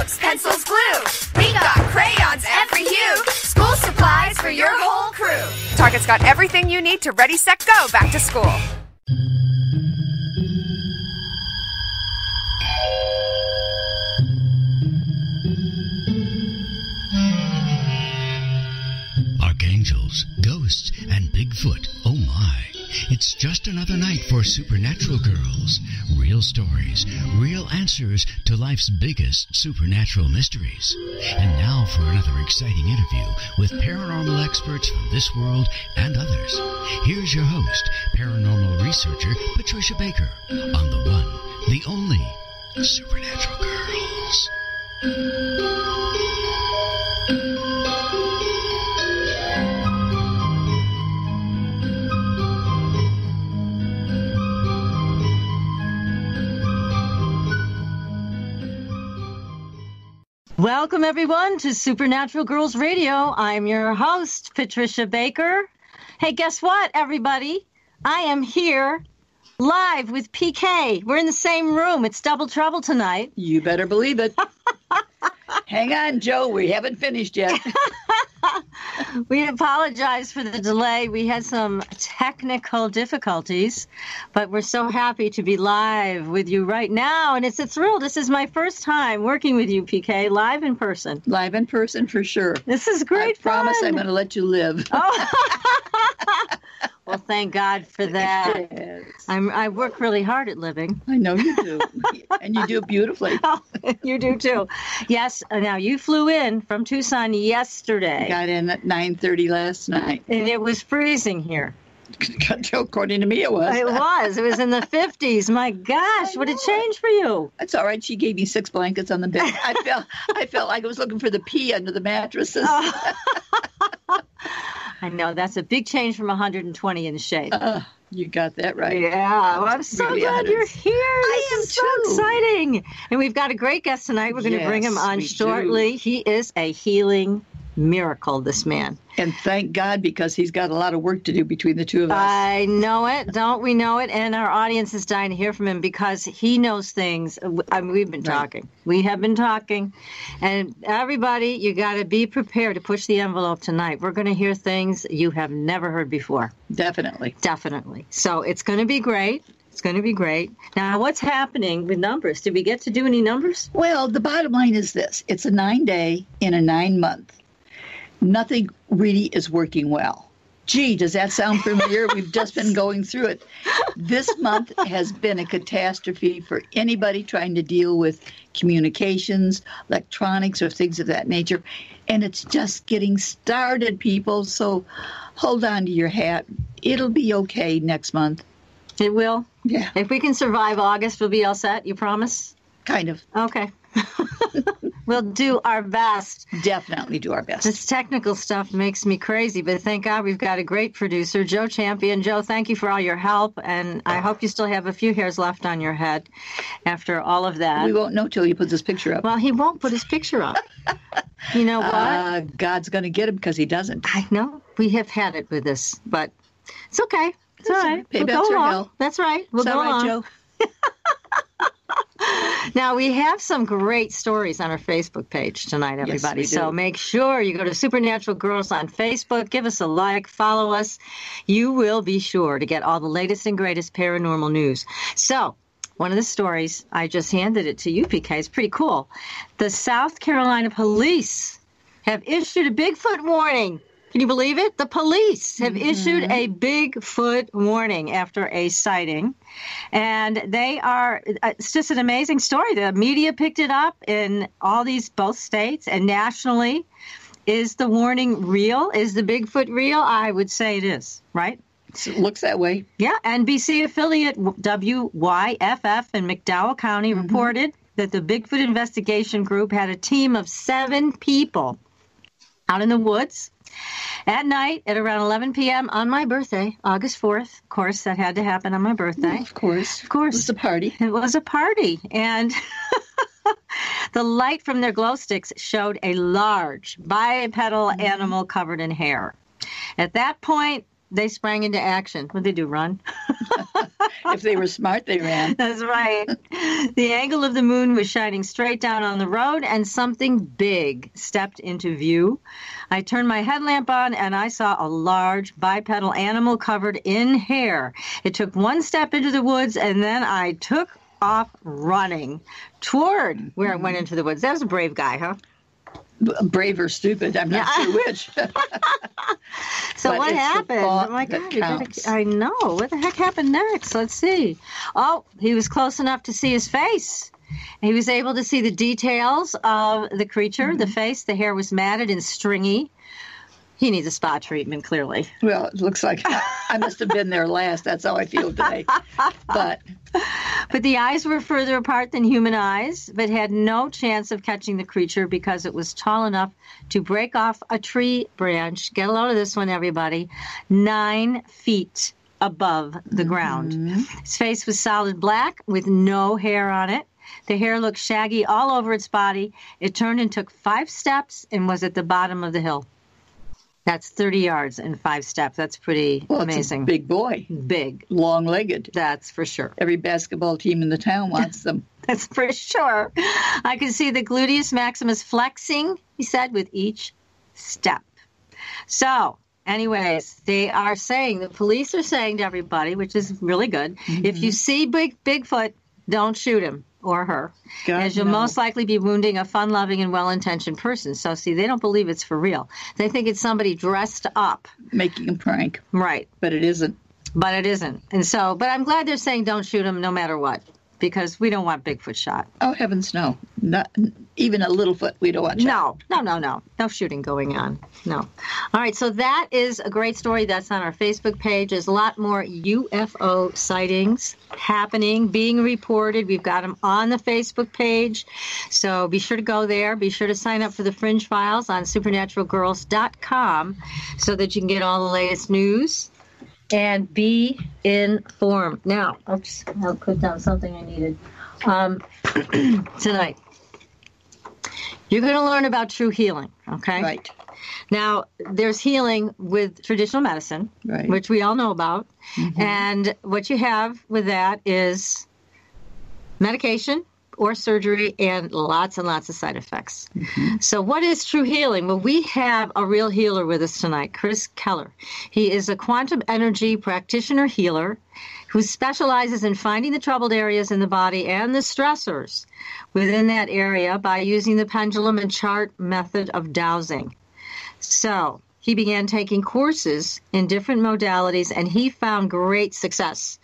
notebooks, pencils, glue. We got crayons every hue. School supplies for your whole crew. Target's got everything you need to ready, set, go back to school. Archangels, ghosts, and Bigfoot. Oh my. It's just another night for Supernatural Girls. Real stories, real answers to life's biggest supernatural mysteries. And now for another exciting interview with paranormal experts from this world and others. Here's your host, paranormal researcher Patricia Baker, on the one, the only Supernatural Girls. Welcome, everyone, to Supernatural Girls Radio. I'm your host, Patricia Baker. Hey, guess what, everybody? I am here live with PK. We're in the same room. It's double trouble tonight. You better believe it. Hang on, Joe. We haven't finished yet. We apologize for the delay. We had some technical difficulties, but we're so happy to be live with you right now. And it's a thrill. This is my first time working with you, PK, live in person. Live in person for sure. This is great fun. I promise I'm going to let you live. Oh. Well, thank God for that. Yes. I work really hard at living. I know you do. And you do it beautifully. Oh, you do too. Yes. Now, you flew in from Tucson yesterday. Got in at 9:30 last night. And it was freezing here. According to me, it was. It was. It was in the 50s. My gosh, what a change for you. That's all right. She gave me 6 blankets on the bed. I felt like I was looking for the pee under the mattresses. Oh. I know. That's a big change from 120 in the shade. You got that right. Yeah. Well, I'm so Really glad you're here. I am This is so too. exciting. And we've got a great guest tonight. We're going to bring him Yes, on we shortly. do. He is a healing miracle, this man. And thank God, because he's got a lot of work to do between the two of us. I know it. Don't we know it? And our audience is dying to hear from him because he knows things. I mean, we've been talking. We have been talking. And everybody, you got to be prepared to push the envelope tonight. We're going to hear things you have never heard before. Definitely. Definitely. So it's going to be great. It's going to be great. Now, what's happening with numbers? Did we get to do any numbers? Well, the bottom line is this. It's a 9-day in a 9-month. Nothing really is working well. Gee, does that sound familiar? We've just been going through it. This month has been a catastrophe for anybody trying to deal with communications, electronics, or things of that nature. And it's just getting started, people. So hold on to your hat. It'll be okay next month. It will? Yeah. If we can survive August, we'll be all set, you promise? Kind of. Okay. We'll do our best. Definitely do our best. This technical stuff makes me crazy, but thank God we've got a great producer, Joe Champion. Joe, thank you for all your help, and I hope you still have a few hairs left on your head after all of that. We won't know till he puts his picture up. Well, he won't put his picture up. You know what? God's going to get him because he doesn't. I know. We have had it with this, but it's okay. It's all right. Paybacks We'll go are along. hell. That's right. We'll Is that go right, along. Joe? Now, we have some great stories on our Facebook page tonight, everybody. Yes, we do. So make sure you go to Supernatural Girls on Facebook. Give us a like. Follow us. You will be sure to get all the latest and greatest paranormal news. So one of the stories, I just handed it to you, PK. It's pretty cool. The South Carolina police have issued a Bigfoot warning. Can you believe it? The police have issued a Bigfoot warning after a sighting. And they are, it's just an amazing story. The media picked it up in all these, both states and nationally. Is the warning real? Is the Bigfoot real? I would say it is, right? It looks that way. Yeah, NBC affiliate WYFF in McDowell County reported that the Bigfoot investigation group had a team of 7 people out in the woods at night at around 11 p.m. on my birthday, August 4th. Of course, that had to happen on my birthday. Of course. Of course. It was a party. It was a party. And the light from their glow sticks showed a large bipedal animal covered in hair. At that point, they sprang into action. What'd they do, run? If they were smart, they ran. That's right. The angle of the moon was shining straight down on the road, and something big stepped into view. I turned my headlamp on, and I saw a large bipedal animal covered in hair. It took one step into the woods, and then I took off running toward where it went into the woods. That was a brave guy, huh? Brave or stupid, I'm not sure which. So But what it's the happened? thought Oh my that God! counts. I know. What the heck happened next? Let's see. Oh, he was close enough to see his face. He was able to see the details of the creature, the face. The hair was matted and stringy. He needs a spa treatment, clearly. Well, it looks like I must have been there last. That's how I feel today. But the eyes were further apart than human eyes, but had no chance of catching the creature because it was tall enough to break off a tree branch. Get a load of this one, everybody. 9 feet above the ground. His face was solid black with no hair on it. The hair looked shaggy all over its body. It turned and took 5 steps and was at the bottom of the hill. That's 30 yards and 5 steps. That's pretty amazing. It's a big boy. Big. Long-legged. That's for sure. Every basketball team in the town wants them. That's for sure. I could see the gluteus maximus flexing, he said, with each step. So, anyways, they are saying, the police are saying to everybody, which is really good, if you see Bigfoot, don't shoot him or her, God, as you'll no. most likely be wounding a fun-loving and well-intentioned person. So, see, they don't believe it's for real. They think it's somebody dressed up. Making a prank. Right. But it isn't. But it isn't. And so, but I'm glad they're saying don't shoot him no matter what, because we don't want Bigfoot shot. Oh, heavens, no. Not even a little foot we don't want shot. No. No shooting going on. No. All right, so that is a great story. That's on our Facebook page. There's a lot more UFO sightings happening, being reported. We've got them on the Facebook page. So be sure to go there. Be sure to sign up for the Fringe Files on supernaturalgirls.com so that you can get all the latest news and be informed. Now, oops, I'll put down something I needed. Tonight, you're going to learn about true healing, okay? Right. Now, there's healing with traditional medicine, Right. which we all know about. And what you have with that is medication or surgery and lots of side effects. So what is true healing? Well, we have a real healer with us tonight, Chris Kehler. He is a quantum energy practitioner healer who specializes in finding the troubled areas in the body and the stressors within that area by using the pendulum and chart method of dowsing. So he began taking courses in different modalities, and he found great success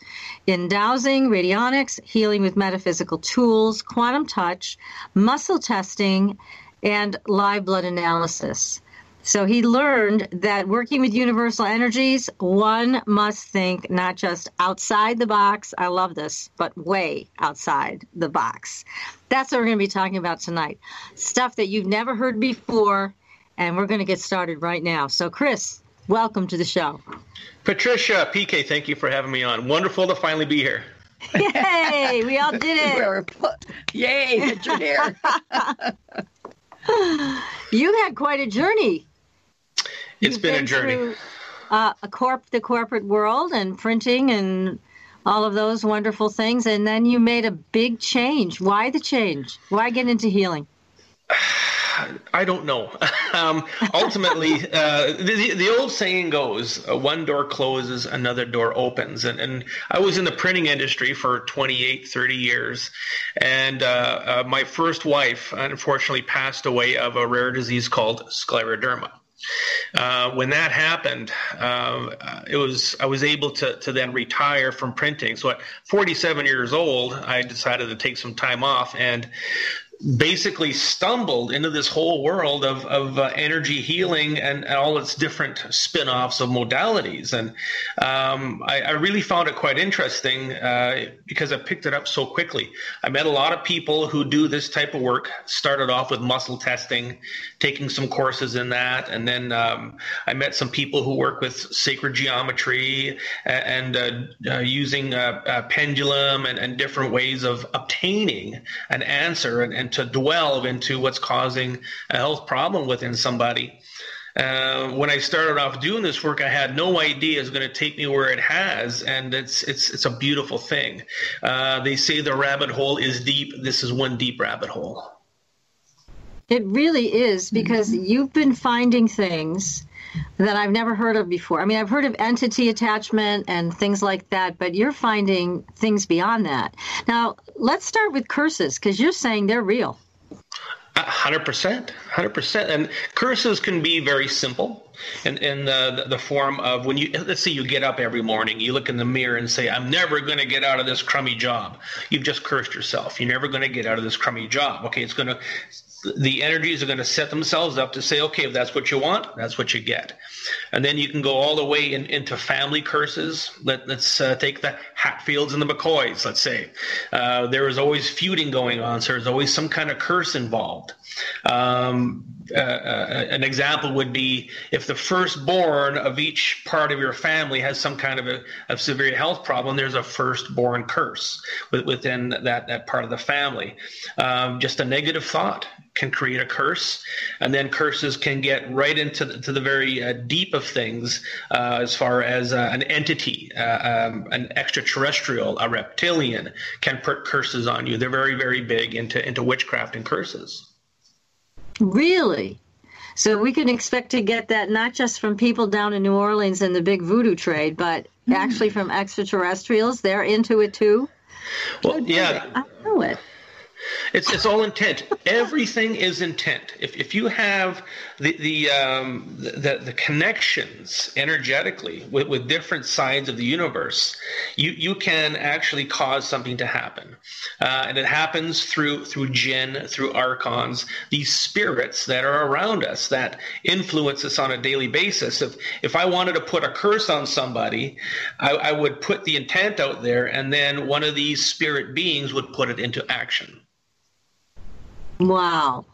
in dowsing, radionics, healing with metaphysical tools, quantum touch, muscle testing, and live blood analysis. So he learned that working with universal energies, one must think not just outside the box, I love this, but way outside the box. That's what we're going to be talking about tonight. Stuff that you've never heard before, and we're going to get started right now. So, Chris, welcome to the show. Patricia, PK, thank you for having me on. Wonderful to finally be here. Yay, we all did it. Yay, hit your hair. You had quite a journey. It's You've been a journey. Through, the corporate world and printing and all of those wonderful things, and then you made a big change. Why the change? Why get into healing? I don't know. Ultimately, the old saying goes, one door closes, another door opens. And I was in the printing industry for 28, 30 years. And my first wife, unfortunately, passed away of a rare disease called scleroderma. When that happened, I was able to then retire from printing. So at 47 years old, I decided to take some time off and basically stumbled into this whole world of energy healing and all its different spin-offs of modalities. And I really found it quite interesting because I picked it up so quickly. I met a lot of people who do this type of work, started off with muscle testing, taking some courses in that. And then I met some people who work with sacred geometry and using a pendulum and different ways of obtaining an answer and to delve into what's causing a health problem within somebody. When I started off doing this work, I had no idea it was going to take me where it has, and it's a beautiful thing. They say the rabbit hole is deep. This is one deep rabbit hole. It really is, because you've been finding things that I've never heard of before. I mean, I've heard of entity attachment and things like that, but you're finding things beyond that. Now, let's start with curses, because you're saying they're real. 100%. And curses can be very simple in the form of when let's say you get up every morning, you look in the mirror and say, I'm never going to get out of this crummy job. You've just cursed yourself. You're never going to get out of this crummy job. Okay, the energies are going to set themselves up to say, okay, if that's what you want, that's what you get. And then you can go all the way into family curses. Let's take the Hatfields and the McCoys, let's say. There is always feuding going on, so there's always some kind of curse involved. An example would be if the firstborn of each part of your family has some kind of a severe health problem, there's a firstborn curse within that part of the family. Just a negative thought can create a curse, and then curses can get right into the very deep of things, as far as an entity, an extraterrestrial, a reptilian can put curses on you. They're very, very big into witchcraft and curses. Really? So we can expect to get that not just from people down in New Orleans in the big voodoo trade, but actually from extraterrestrials. They're into it too? Well, yeah. I know it. It's all intent. Everything is intent. If you have the connections energetically with different sides of the universe, you can actually cause something to happen, and it happens through jinn, through archons, these spirits that are around us that influence us on a daily basis. If I wanted to put a curse on somebody, I would put the intent out there, and then one of these spirit beings would put it into action. Wow.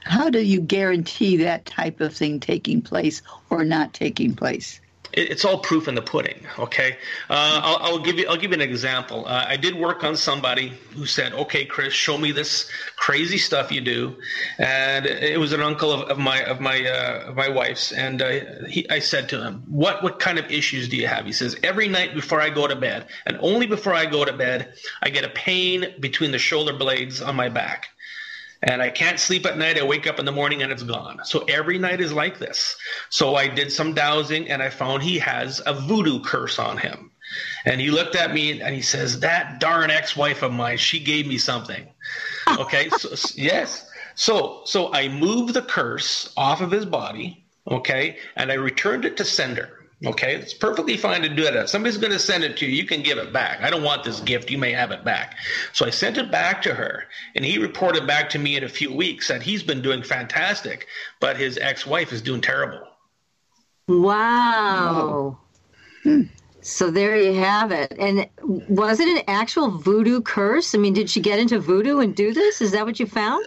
How do you guarantee that type of thing taking place or not taking place? It's all proof in the pudding. Okay, I'll give you an example. I did work on somebody who said, "Okay, Chris, show me this crazy stuff you do," and it was an uncle of my wife's, and I said to him, "What kind of issues do you have?" He says, "Every night before I go to bed, and only before I go to bed, I get a pain between the shoulder blades on my back. And I can't sleep at night. I wake up in the morning and it's gone." So every night is like this. So I did some dowsing and I found he has a voodoo curse on him. And he looked at me and he says, "That darn ex-wife of mine, she gave me something." Okay, so, yes. So I moved the curse off of his body, okay, and I returned it to sender. Okay, it's perfectly fine to do that. If somebody's going to send it to you, you can give it back. I don't want this gift. You may have it back. So I sent it back to her, and he reported back to me in a few weeks that he's been doing fantastic, but his ex-wife is doing terrible. Wow. So there you have it. And was it an actual voodoo curse? I mean, did she get into voodoo and do this? Is that what you found?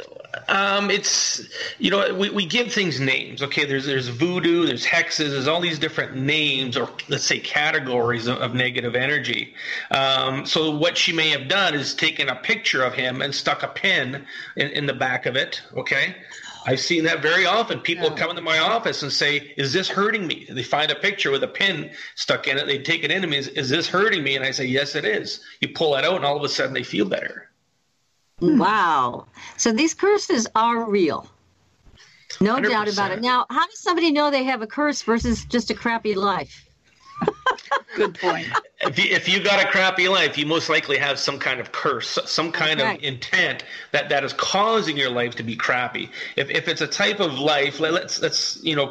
It's, we give things names. Okay, there's voodoo, there's hexes, there's all these different names, or let's say categories of negative energy. So what she may have done is taken a picture of him and stuck a pin in the back of it. Okay. I've seen that very often. People come into my office and say, "Is this hurting me?" They find a picture with a pin stuck in it. They take it into me. Is this hurting me? And I say, "Yes, it is." You pull it out, and all of a sudden they feel better. Wow. So these curses are real. No 100%. doubt about it. Now, how does somebody know they have a curse versus just a crappy life? Good point. If you got a crappy life, you most likely have some kind of curse, some kind of intent that is causing your life to be crappy. If it's a type of life, let's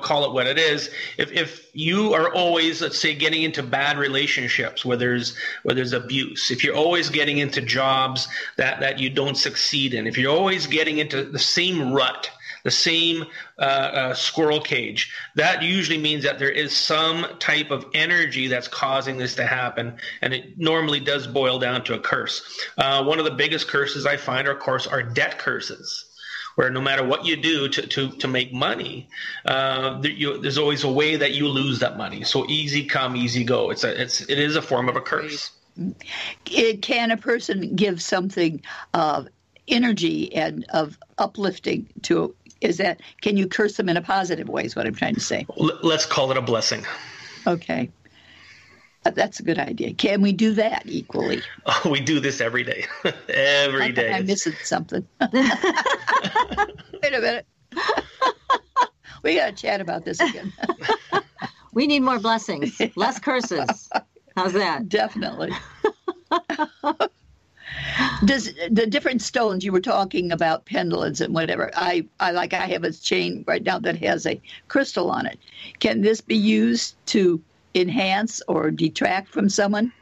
call it what it is. If you are always, let's say, getting into bad relationships where there's abuse, if you're always getting into jobs that you don't succeed in, if you're always getting into the same rut, the same squirrel cage, that usually means that there is some type of energy that's causing this to happen, and it normally does boil down to a curse. One of the biggest curses I find, of course, are debt curses, where no matter what you do to make money, there's always a way that you lose that money. So easy come, easy go. It is a form of a curse. Can a person give something of energy and of uplifting to Is that, can you curse them in a positive way is what I'm trying to say. Let's call it a blessing. Okay. That's a good idea. Can we do that equally? Oh, we do this every day. Every day. I'm missing something. Wait a minute. We got to chat about this again. We need more blessings, less curses. How's that? Definitely. Does the different stones you were talking about, pendulums and whatever, I have a chain right now that has a crystal on it. Can this be used to enhance or detract from someone?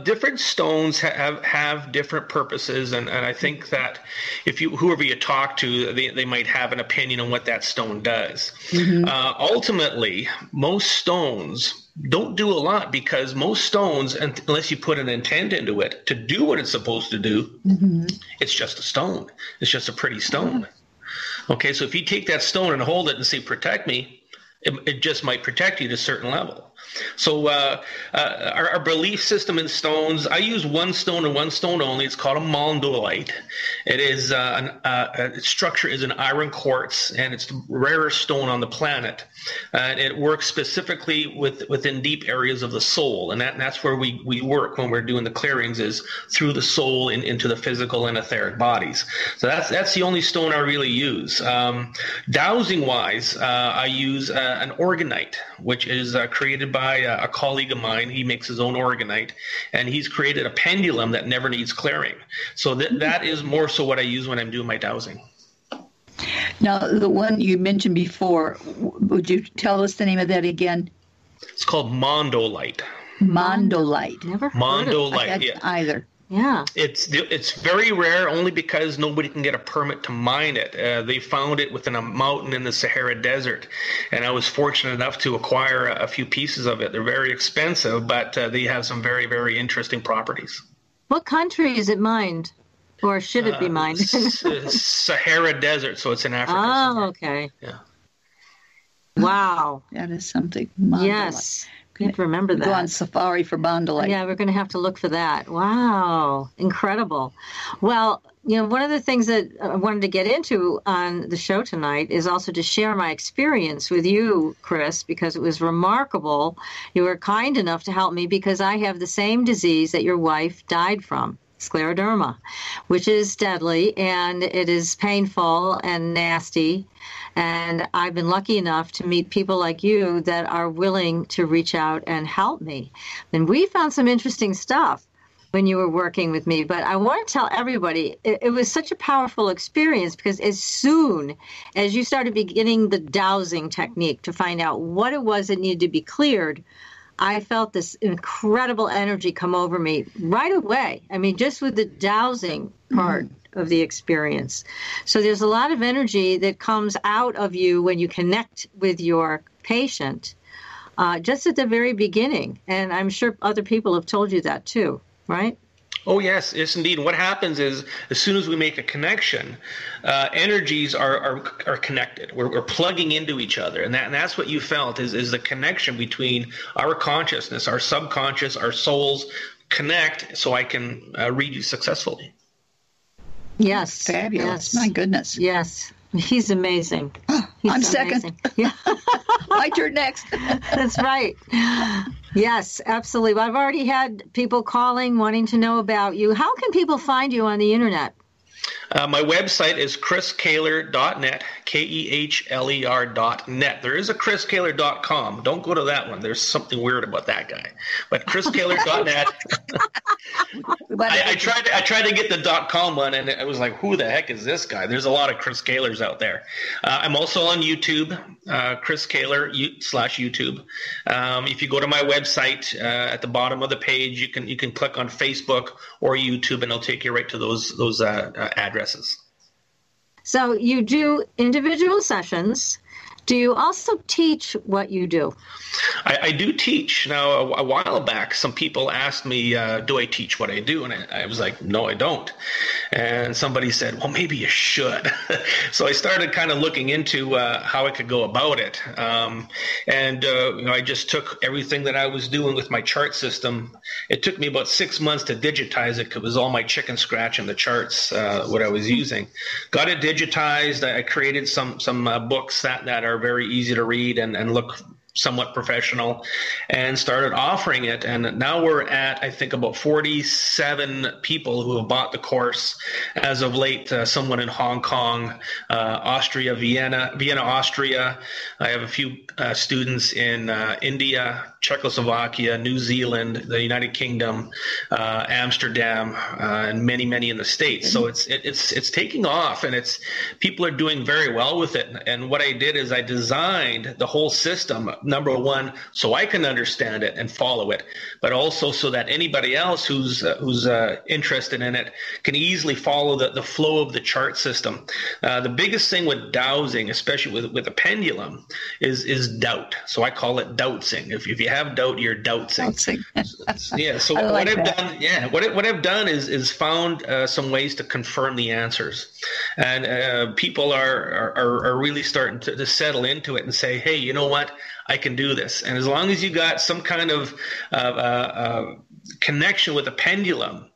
Different stones have different purposes, and I think that if whoever you talk to, they might have an opinion on what that stone does. Mm-hmm. Ultimately, most stones don't do a lot, because most stones, unless you put an intent into it to do what it's supposed to do, mm-hmm. It's just a stone. It's just a pretty stone. Okay, so if you take that stone and hold it and say, protect me, it just might protect you to a certain level. So our belief system in stones, I use one stone and one stone only. It's called a mondolite. It is its structure is an iron quartz, and it's the rarest stone on the planet. And it works specifically within deep areas of the soul, and that's where we work when we're doing the clearings, is through the soul into the physical and etheric bodies. So that's the only stone I really use. Dowsing wise, I use an organite, which is created by a colleague of mine. He makes his own organite, and he's created a pendulum that never needs clearing. So that is more so what I use when I'm doing my dowsing. Now, the one you mentioned before, would you tell us the name of that again? It's called mondolite. Mondolite. Never heard Mondolite, yeah. Either. Yeah. It's very rare, only because nobody can get a permit to mine it. They found it within a mountain in the Sahara Desert, and I was fortunate enough to acquire a few pieces of it. They're very expensive, but they have some very, very interesting properties. What country is it mined? Or should it be mined? Sahara Desert, so it's in Africa. Oh, somewhere. okay. Yeah. Wow. That is something. Mondolite. Yes. Couldn't remember that. Go on safari for mondolite. Yeah, we're going to have to look for that. Wow. Incredible. Well, one of the things that I wanted to get into on the show tonight is also to share my experience with you, Chris, because it was remarkable. You were kind enough to help me because I have the same disease that your wife died from. Scleroderma, which is deadly, and it is painful and nasty. And I've been lucky enough to meet people like you that are willing to reach out and help me. And we found some interesting stuff when you were working with me. But I want to tell everybody, it was such a powerful experience, because as soon as you started beginning the dowsing technique to find out what it was that needed to be cleared, I felt this incredible energy come over me right away. I mean, just with the dowsing part of the experience. So there's a lot of energy that comes out of you when you connect with your patient, just at the very beginning. And I'm sure other people have told you that too, right? Oh, yes, indeed. What happens is, as soon as we make a connection, energies are connected. We're plugging into each other, and that's what you felt is the connection between our consciousness, our subconscious, our souls connect, so I can read you successfully. Yes, fabulous. Yes. My goodness. Yes, he's amazing. I'm second. Yeah. My turn next. That's right. Yes, absolutely. Well, I've already had people calling, wanting to know about you. How can people find you on the internet? My website is chriskehler.net, KEHLER.net. There is a chriskehler.com. Don't go to that one. There's something weird about that guy. But chriskehler.net. I tried to get the .com one, and I was like, who the heck is this guy? There's a lot of Chris Kehlers out there. I'm also on YouTube, Chris Kehler /YouTube. If you go to my website, at the bottom of the page, you can click on Facebook or YouTube, and it'll take you right to those addresses. So you do individual sessions, Do you also teach what you do? I do teach. Now, a while back, some people asked me, do I teach what I do? And I was like, no, I don't. And somebody said, well, maybe you should. So I started kind of looking into how I could go about it. I just took everything that I was doing with my chart system. It took me about 6 months to digitize it because it was all my chicken scratch in the charts, what I was using. Got it digitized. I created some books that are very easy to read and look somewhat professional, and started offering it. And now we're at, I think, about 47 people who have bought the course as of late. Someone in Hong Kong, Austria, Vienna, Austria. I have a few students in India, Czechoslovakia, New Zealand, the United Kingdom, Amsterdam, and many in the States. So it's taking off, and people are doing very well with it. And what I did is I designed the whole system, number one, so I can understand it and follow it, but also so that anybody else who's interested in it can easily follow the flow of the chart system. The biggest thing with dowsing, especially with a pendulum, is doubt. So I call it doubtsing. If you have doubt, you're doubtsing. Yeah. So what I've done is found some ways to confirm the answers, and people are really starting to settle into it and say, hey, you know what? I can do this. And as long as you got some kind of connection with a pendulum,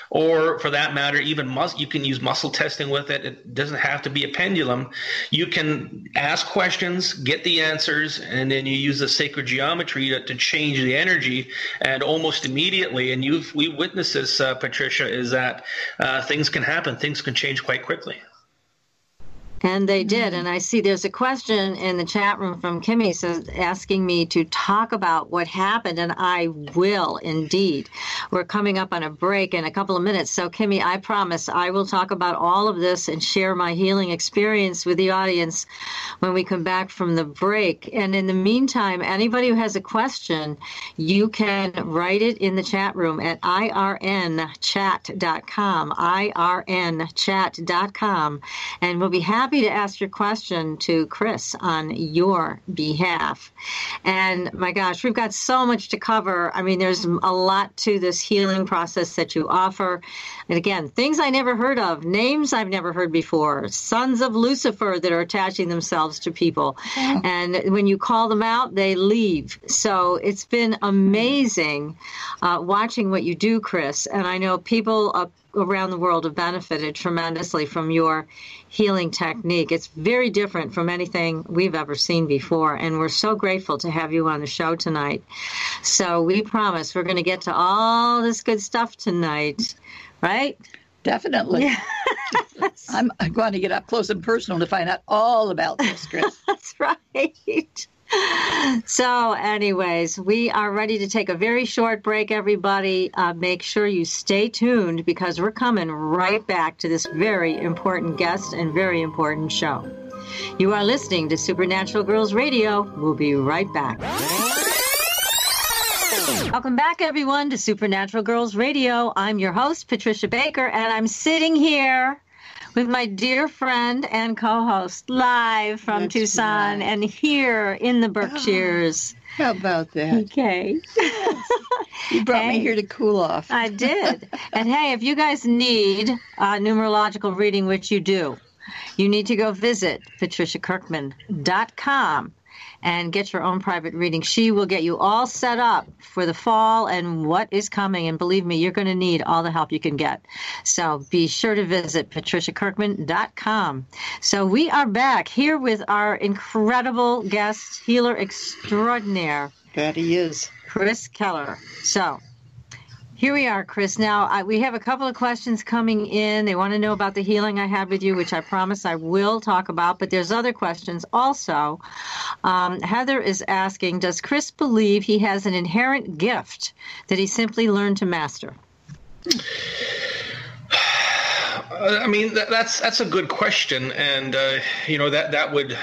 or for that matter, even you can use muscle testing with it. It doesn't have to be a pendulum. You can ask questions, get the answers, and then you use the sacred geometry to change the energy. And almost immediately, and we witnessed this, Patricia, is that things can happen. Things can change quite quickly. And they did. And I see there's a question in the chat room from Kimmy asking me to talk about what happened, and I will indeed. We're coming up on a break in a couple of minutes. So, Kimmy, I promise I will talk about all of this and share my healing experience with the audience when we come back from the break. And in the meantime, anybody who has a question, you can write it in the chat room at irnchat.com, irnchat.com, and we'll be happy to ask your question to Chris on your behalf. And my gosh, we've got so much to cover. I mean, there's a lot to this healing process that you offer. And again, things I never heard of, names I've never heard before, sons of Lucifer that are attaching themselves to people. Yeah. And when you call them out, they leave. So it's been amazing watching what you do, Chris. And I know people around the world have benefited tremendously from your healing technique. It's very different from anything we've ever seen before, and we're so grateful to have you on the show tonight. So we promise we're going to get to all this good stuff tonight, right? Definitely. Yeah. I'm going to get up close and personal to find out all about this, Chris. That's right. So anyways, we are ready to take a very short break, everybody. Make sure you stay tuned because we're coming right back to this very important guest and very important show. You are listening to Supernatural Girls Radio. We'll be right back. Welcome back, everyone, to Supernatural Girls Radio. I'm your host, Patricia Baker, and I'm sitting here with my dear friend and co-host live from That's Tucson right. and here in the Berkshires. Oh, how about that? Okay. You brought me here to cool off. I did. And hey, if you guys need a numerological reading, which you do, you need to go visit patriciakirkman.com and get your own private reading. She will get you all set up for the fall and what is coming. And believe me, you're going to need all the help you can get. So be sure to visit patriciakirkman.com. So we are back here with our incredible guest, healer extraordinaire. That he is. Chris Kehler. So here we are, Chris. Now, we have a couple of questions coming in. They want to know about the healing I had with you, which I promise I will talk about. But there's other questions also. Heather is asking, does Chris believe he has an inherent gift that he simply learned to master? I mean, that's a good question. And, that would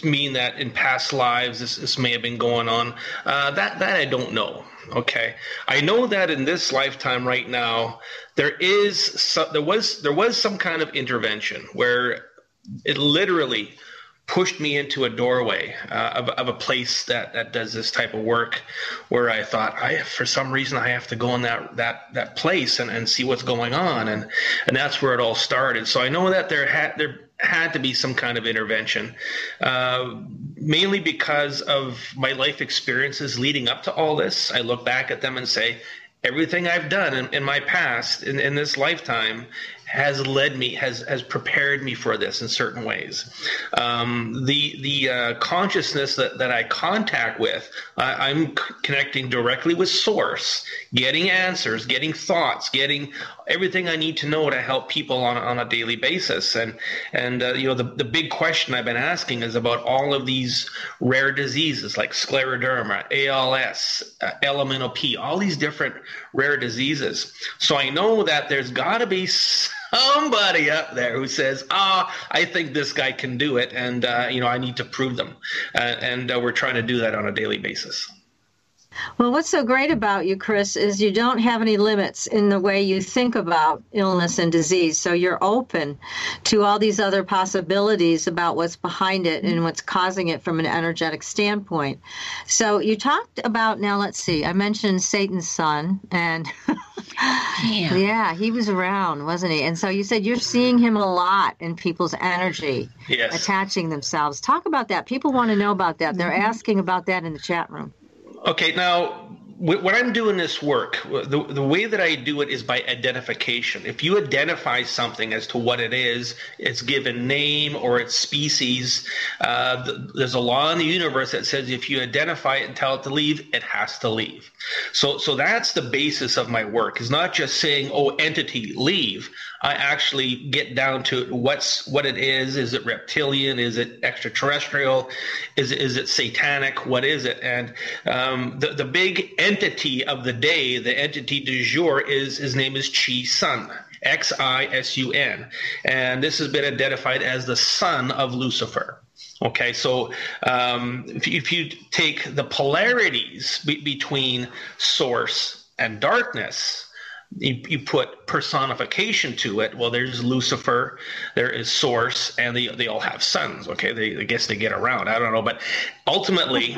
mean that in past lives this may have been going on. That I don't know. Okay, I know that in this lifetime right now, there was some kind of intervention where it literally pushed me into a doorway of a place that does this type of work, where I thought, for some reason I have to go in that place and see what's going on, and that's where it all started. So I know that there had to be some kind of intervention, mainly because of my life experiences leading up to all this. I look back at them and say, everything I've done in my past, in this lifetime, has led me, has prepared me for this in certain ways. The consciousness that I contact with, I'm connecting directly with Source, getting answers, getting thoughts, getting everything I need to know to help people on a daily basis. And the big question I've been asking is about all of these rare diseases like scleroderma, ALS, elemental P, all these different rare diseases. So I know that there's got to be somebody up there who says, I think this guy can do it, and I need to prove them. And we're trying to do that on a daily basis. Well, what's so great about you, Chris, is you don't have any limits in the way you think about illness and disease. So you're open to all these other possibilities about what's behind it and what's causing it from an energetic standpoint. So you talked about, now let's see, I mentioned Satan's son, and yeah, he was around, wasn't he? And so you said you're seeing him a lot in people's energy, yes, attaching themselves. Talk about that. People want to know about that. They're asking about that in the chat room. Okay, now, when I'm doing this work, the way that I do it is by identification. If you identify something as to what it is, its given name or its species, there's a law in the universe that says if you identify it and tell it to leave, it has to leave. So that's the basis of my work, is not just saying, entity, leave. I actually get down to what it is. Is it reptilian? Is it extraterrestrial? Is it satanic? What is it? And the big entity of the day, the entity du jour, his name is Chi Sun, Xisun. And this has been identified as the son of Lucifer. Okay, so if you take the polarities between source and darkness, you put personification to it. Well, there's Lucifer, there is Source, and they all have sons. Okay, I guess they get around. I don't know, but ultimately,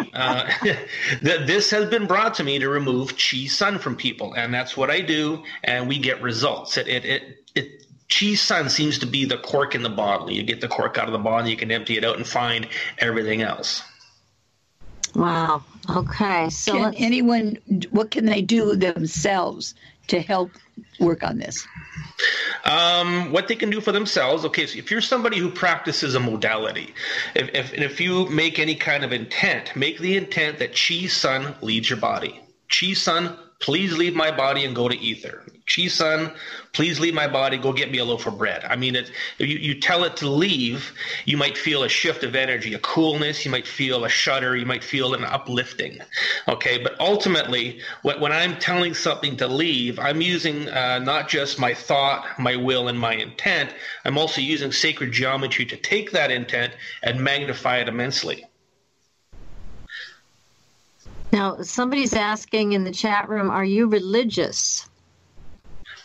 this has been brought to me to remove Chi Sun from people, and that's what I do, and we get results. Chi Sun seems to be the cork in the bottle. You get the cork out of the bottle, you can empty it out and find everything else. Wow. Okay. So what can they do themselves to help work on this? What they can do for themselves. Okay, so if you're somebody who practices a modality, if you make any kind of intent, make the intent that Chi Sun leaves your body. Chi Sun, please leave my body and go to ether. Chi Sun, please leave my body, go get me a loaf of bread. I mean, if you tell it to leave, you might feel a shift of energy, a coolness, you might feel a shudder, you might feel an uplifting. Okay, but ultimately, when I'm telling something to leave, I'm using not just my thought, my will, and my intent, I'm also using sacred geometry to take that intent and magnify it immensely. Now, somebody's asking in the chat room, are you religious?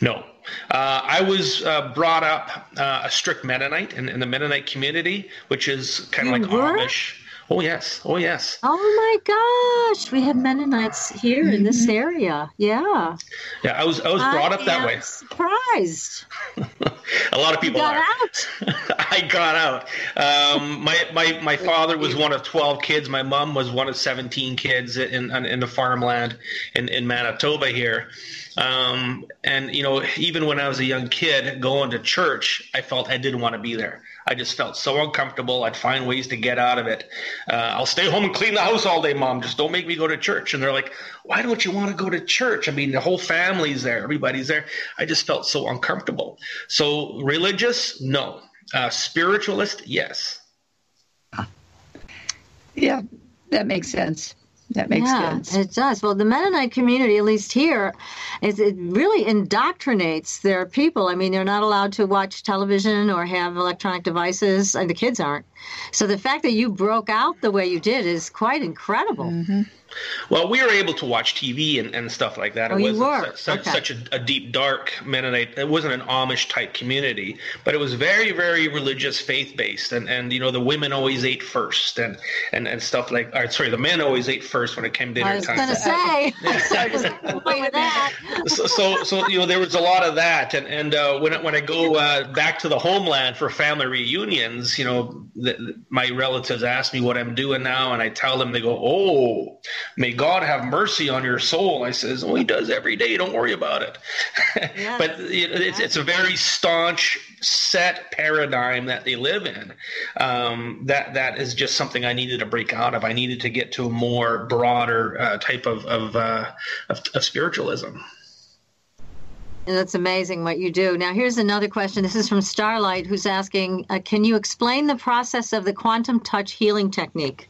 No. I was brought up a strict Mennonite in the Mennonite community, which is kind of like Amish. Oh, yes. Oh, yes. Oh, my gosh. We have Mennonites here in this area. Yeah. Yeah, I was brought up that way. I'm surprised. A lot of people got are. Out. I got out. My father was one of 12 kids. My mom was one of 17 kids in the farmland in Manitoba here. And, even when I was a young kid going to church, I felt I didn't want to be there. I just felt so uncomfortable. I'd find ways to get out of it. I'll stay home and clean the house all day, Mom. Just don't make me go to church. And they're like, why don't you want to go to church? I mean, the whole family's there. Everybody's there. I just felt so uncomfortable. So religious, no. Spiritualist, yes. Yeah, that makes sense. That makes sense. It does. Well, the Mennonite community, at least here, it really indoctrinates their people. I mean, they're not allowed to watch television or have electronic devices, and the kids aren't. So the fact that you broke out the way you did is quite incredible. Mm-hmm. Well, we were able to watch TV and stuff like that. Oh, It you wasn't were? such a deep, dark Mennonite. It wasn't an Amish-type community, but it was very, very religious, faith-based. And the women always ate first and stuff like – the men always ate first when it came dinner time. I was going to say. With that. So there was a lot of that. And when I go back to the homeland for family reunions, my relatives ask me what I'm doing now, and I tell them, they go, "Oh, may God have mercy on your soul." I says, "Oh, he does every day. Don't worry about it." Yes. But it's a very staunch, set paradigm that they live in. That is just something I needed to break out of. I needed to get to a more broader type of spiritualism. And that's amazing what you do. Now, here's another question. This is from Starlight, who's asking, can you explain the process of the quantum touch healing technique?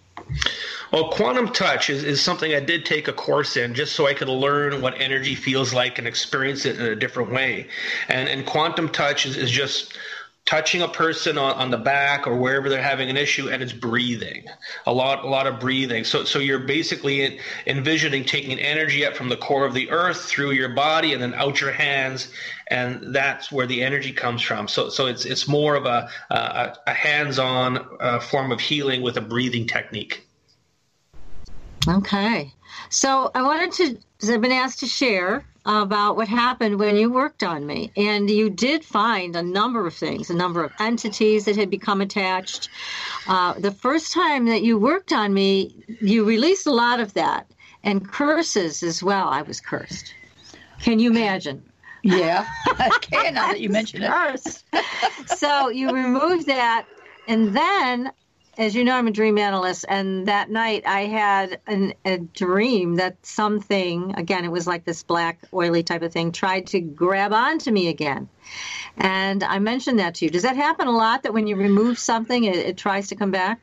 Well, quantum touch is something I did take a course in just so I could learn what energy feels like and experience it in a different way. And quantum touch is just touching a person on the back or wherever they're having an issue, and it's breathing, a lot of breathing. So you're basically envisioning taking energy up from the core of the earth through your body and then out your hands, and that's where the energy comes from. So it's more of a hands-on form of healing with a breathing technique. Okay. So I wanted to, I've been asked to share about what happened when you worked on me. And you did find a number of things, a number of entities that had become attached. The first time that you worked on me, you released a lot of that. And curses as well. I was cursed. Can you imagine? Yeah, I can now that you mention it. So you removed that. And then, as you know, I'm a dream analyst, and that night I had a dream that something, again, it was like this black, oily type of thing, tried to grab onto me again. And I mentioned that to you. Does that happen a lot, that when you remove something, it tries to come back?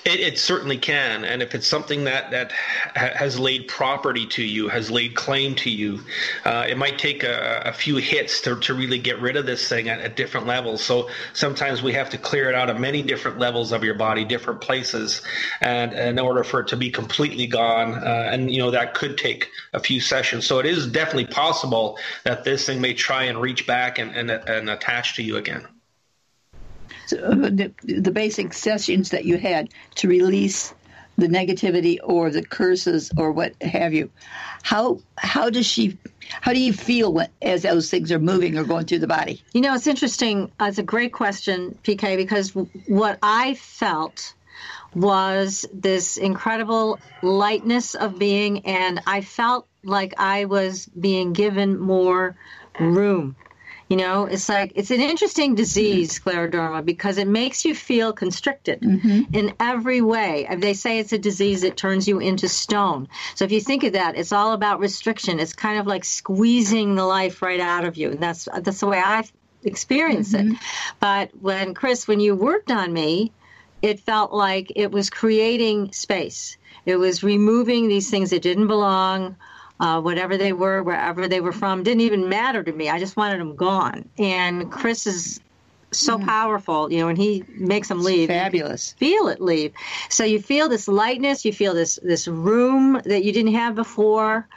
It certainly can, and if it's something that has laid property to you, has laid claim to you, it might take a few hits to really get rid of this thing at different levels. So sometimes we have to clear it out of many different levels of your body, different places, and in order for it to be completely gone, and that could take a few sessions. So it is definitely possible that this thing may try and reach back and attach to you again. So the basic sessions that you had to release the negativity or the curses or what have you, how do you feel as those things are moving or going through the body? It's interesting. It's a great question, PK, because what I felt was this incredible lightness of being, and I felt like I was being given more room. It's like, it's an interesting disease, scleroderma, because it makes you feel constricted in every way. They say it's a disease that turns you into stone. So if you think of that, it's all about restriction. It's kind of like squeezing the life right out of you. And that's the way I experience it. But when you worked on me, it felt like it was creating space. It was removing these things that didn't belong. Whatever they were, wherever they were from, didn't even matter to me. I just wanted them gone. And Chris is so powerful, and he makes them leave. Fabulous. Feel it leave. So you feel this lightness, you feel this room that you didn't have before.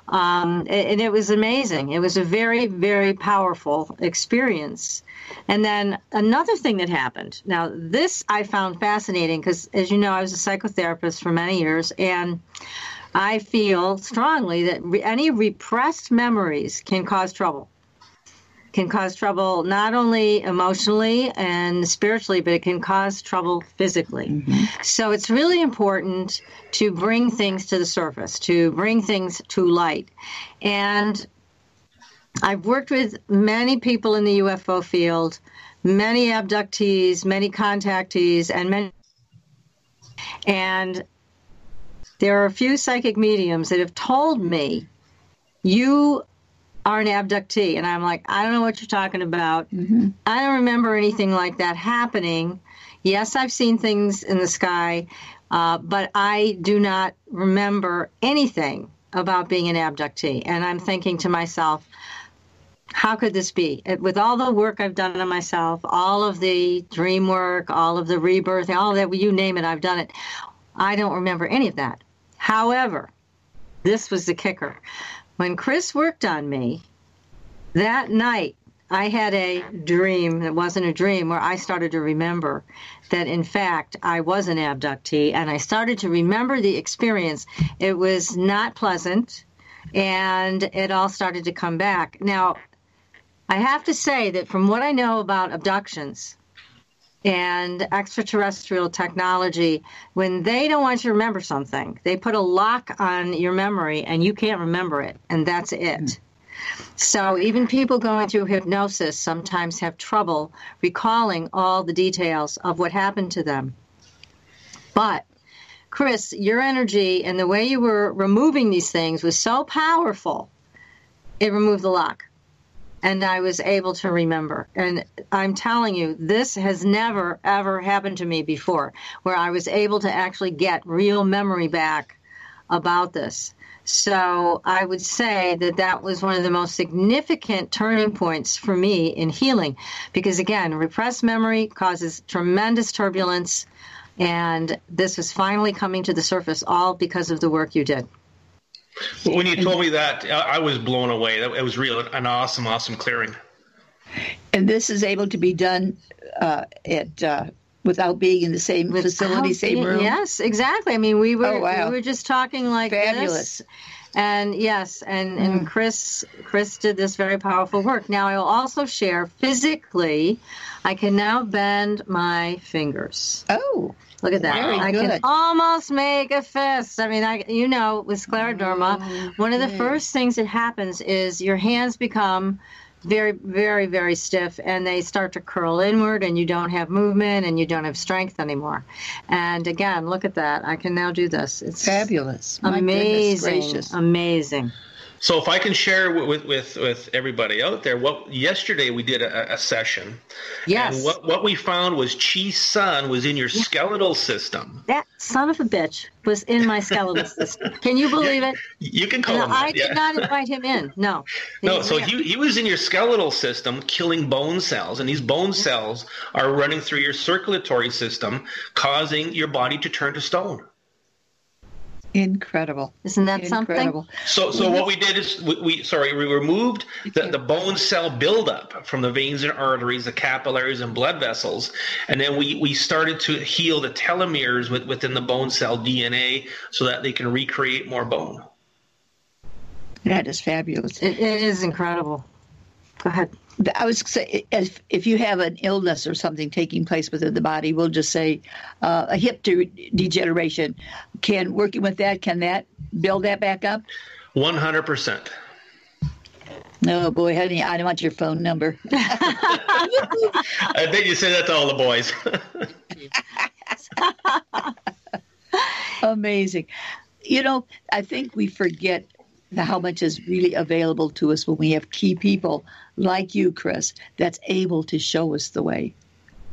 And it was amazing. It was a very, very powerful experience. And then another thing that happened. Now, this I found fascinating because, as you know, I was a psychotherapist for many years, and I feel strongly that any repressed memories can cause trouble. Can cause trouble not only emotionally and spiritually, but it can cause trouble physically. So it's really important to bring things to the surface, to bring things to light. And I've worked with many people in the UFO field, many abductees, many contactees, and there are a few psychic mediums that have told me, you are an abductee. And I'm like, I don't know what you're talking about. I don't remember anything like that happening. Yes, I've seen things in the sky, but I do not remember anything about being an abductee. And I'm thinking to myself, How could this be? With all the work I've done on myself, all of the dream work, all of the rebirth, all of that, you name it, I've done it. I don't remember any of that. However, this was the kicker. When Chris worked on me, that night, I had a dream that wasn't a dream where I started to remember that, in fact, I was an abductee, and I started to remember the experience. It was not pleasant, and it all started to come back. Now, I have to say that from what I know about abductions and extraterrestrial technology, when they don't want you to remember something, they put a lock on your memory, and you can't remember it, and that's it. So even people going through hypnosis sometimes have trouble recalling all the details of what happened to them. But, Chris, your energy and the way you were removing these things was so powerful, it removed the lock. And I was able to remember. And I'm telling you, this has never, ever happened to me before, where I was able to actually get real memory back about this. So I would say that that was one of the most significant turning points for me in healing, because, again, repressed memory causes tremendous turbulence, and this was finally coming to the surface, all because of the work you did. When you told me that, I was blown away. It was real, an awesome, awesome clearing. And this is able to be done without being in the same facility, same room? Yes, exactly. I mean, we were just talking like fabulous. This. And yes, and Chris did this very powerful work. Now, I will also share physically, I can now bend my fingers. Oh. Look at that. Very I good. can almost make a fist. I mean, with scleroderma, one of the first things that happens is your hands become very, very, very stiff, and they start to curl inward, and you don't have movement, and you don't have strength anymore. And again, look at that. I can now do this. It's fabulous. Amazing. Amazing. So if I can share with everybody out there, yesterday we did a session. Yes. And what we found was Chi's son was in your skeletal system. That son of a bitch was in my skeletal system. Can you believe it? You can call him that. I did not invite him in. No. No, so he was in your skeletal system killing bone cells, and these bone cells are running through your circulatory system, causing your body to turn to stone. Incredible. Isn't that incredible. something? So what we did is we removed the bone cell buildup from the veins and arteries, the capillaries and blood vessels, and then we started to heal the telomeres within the bone cell DNA so that they can recreate more bone. That is fabulous. It is incredible. Go ahead. I was say, if you have an illness or something taking place within the body, we'll just say a hip degeneration. Working with that, can that build that back up? 100%. No, boy, honey, I don't want your phone number. I bet you say that to all the boys. Amazing. I think we forget how much is really available to us when we have key people like you, Chris, that's able to show us the way.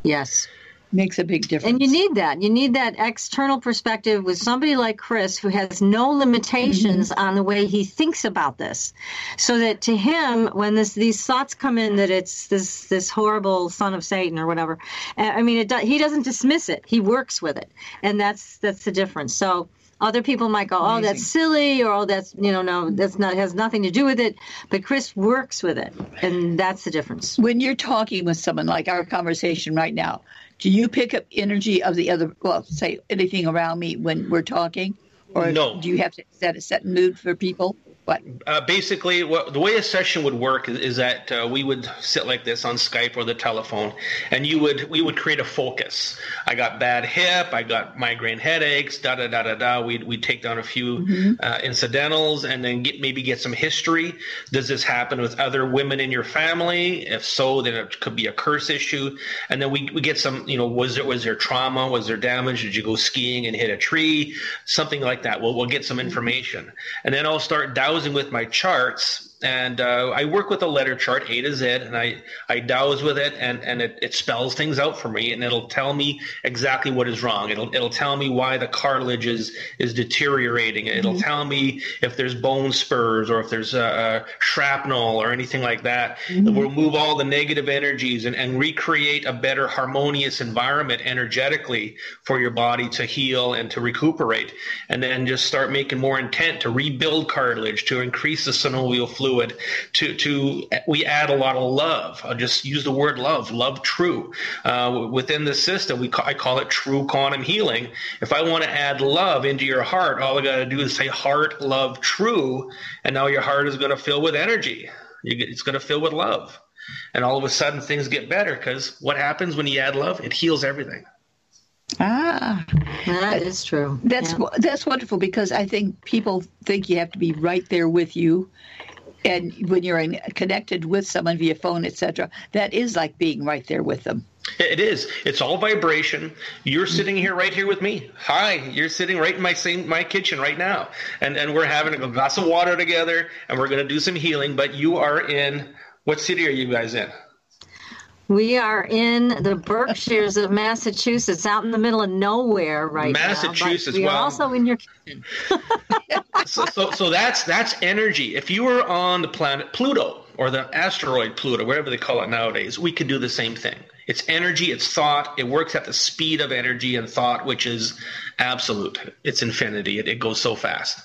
Yes. Makes a big difference. And you need that. You need that external perspective with somebody like Chris who has no limitations on the way he thinks about this. So that to him, when these thoughts come in that it's this horrible son of Satan or whatever, he doesn't dismiss it. He works with it. And that's the difference. So other people might go, oh, that's silly, or, oh, that's, no, that's not, has nothing to do with it. But Chris works with it, and that's the difference. When you're talking with someone like our conversation right now, do you pick up energy of the other, say anything around me when we're talking? Or no. Do you have to set a set mood for people? What? Basically, the way a session would work is that we would sit like this on Skype or the telephone, and we would create a focus. I got bad hip, I got migraine headaches, da-da-da-da-da. We'd take down a few incidentals and then get some history. Does this happen with other women in your family? If so, then it could be a curse issue. And then we get some, was there trauma? Was there damage? Did you go skiing and hit a tree? Something like that. We'll get some information. And then I'll start dowsing with my charts And I work with a letter chart, A to Z, and I douse with it, and it spells things out for me, and it'll tell me exactly what is wrong. It'll tell me why the cartilage is deteriorating. It'll tell me if there's bone spurs or if there's shrapnel or anything like that. It will remove all the negative energies and recreate a better harmonious environment energetically for your body to heal and to recuperate, and then just start making more intent to rebuild cartilage, to increase the synovial fluid, we add a lot of love. I'll just use the word love true. Within the system, I call it true quantum healing. If I want to add love into your heart, all I got to do is say heart, love, true, and now your heart is going to fill with energy. It's going to fill with love. And all of a sudden things get better, because what happens when you add love? It heals everything. That is true. That's wonderful, because I think people think you have to be right there with you. And when you're connected with someone via phone, etc., that is like being right there with them. It is. It's all vibration. You're sitting here right here with me. Hi, you're sitting right in my kitchen right now. And we're having a glass of water together, and we're going to do some healing. But you are in, what city are you guys in? We are in the Berkshires of Massachusetts, out in the middle of nowhere right Massachusetts, now. We are also in your kitchen. So that's energy. If you were on the planet Pluto or the asteroid Pluto, whatever they call it nowadays, we could do the same thing. It's energy, it's thought. It works at the speed of energy and thought, which is absolute. It's infinity. It goes so fast.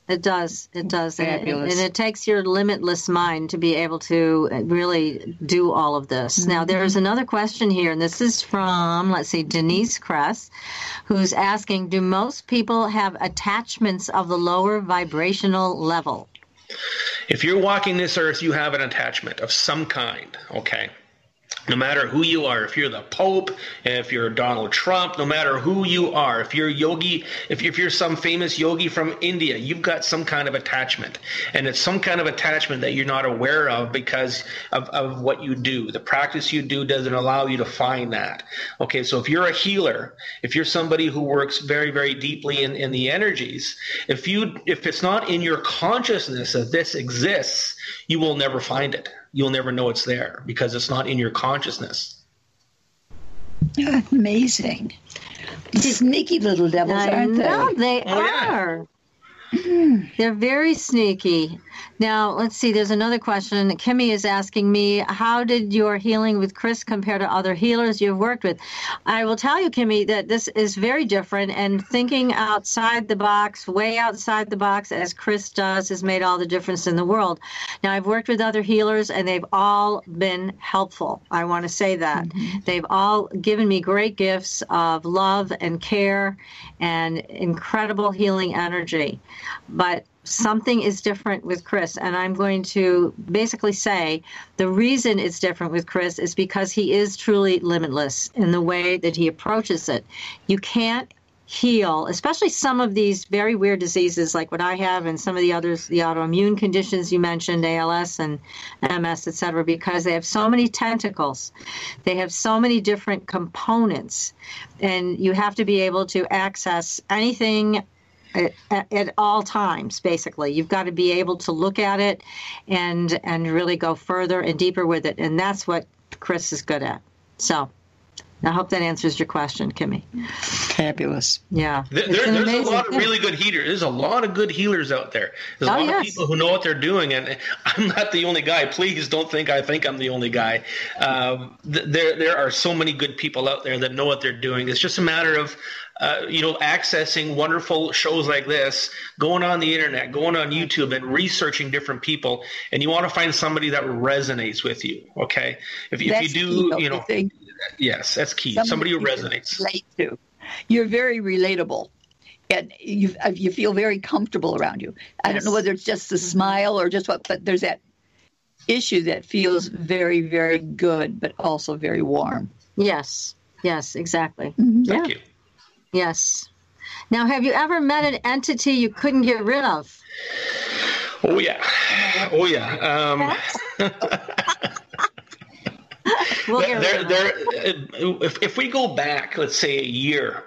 It does. It does. And Fabulous. it takes your limitless mind to be able to really do all of this. Now, there's another question here, and this is from, Denise Kress, who's asking, do most people have attachments of the lower vibrational level? If you're walking this earth, you have an attachment of some kind, okay? No matter who you are, if you're the Pope, if you're Donald Trump, no matter who you are, if you're a yogi, if you're some famous yogi from India, you've got some kind of attachment. And it's some kind of attachment that you're not aware of because of what you do. The practice you do doesn't allow you to find that. Okay, so if you're a healer, if you're somebody who works very, very deeply in the energies, if it's not in your consciousness that this exists, you will never find it. You'll never know it's there because it's not in your consciousness. Amazing. Sneaky little devils, aren't they? No, they are. They're very sneaky. Now, let's see. There's another question. Kimmy is asking me, how did your healing with Chris compare to other healers you've worked with? I will tell you, Kimmy, that this is very different, and thinking outside the box, way outside the box, as Chris does, has made all the difference in the world. Now, I've worked with other healers, and they've all been helpful. I want to say that. They've all given me great gifts of love and care and incredible healing energy. But something is different with Chris, and I'm going to basically say the reason it's different with Chris is because he is truly limitless in the way that he approaches it. You can't heal, especially some of these very weird diseases like what I have and some of the others, the autoimmune conditions you mentioned, ALS and MS, etc., because they have so many tentacles. They have so many different components, and you have to be able to access anything at all times, basically. You've got to be able to look at it and really go further and deeper with it. And that's what Chris is good at. So I hope that answers your question, Kimmy. Fabulous. Yeah. There's a lot of really good healers. There's a lot of good healers out there. There's a lot of people who know what they're doing, and I'm not the only guy. Please don't think I think I'm the only guy. There are so many good people out there that know what they're doing. It's just a matter of accessing wonderful shows like this, going on the internet, going on YouTube and researching different people, and you want to find somebody that resonates with you. Okay. If you do, yes, that's key. Somebody who resonates. Relate to. You're very relatable, and you feel very comfortable around you. I don't know whether it's just the smile or just what, but there's that issue that feels very, very good, but also very warm. Yes, exactly. Thank you. Yes. Now, have you ever met an entity you couldn't get rid of? Oh, yeah. What We'll get rid of that. If we go back, let's say a year.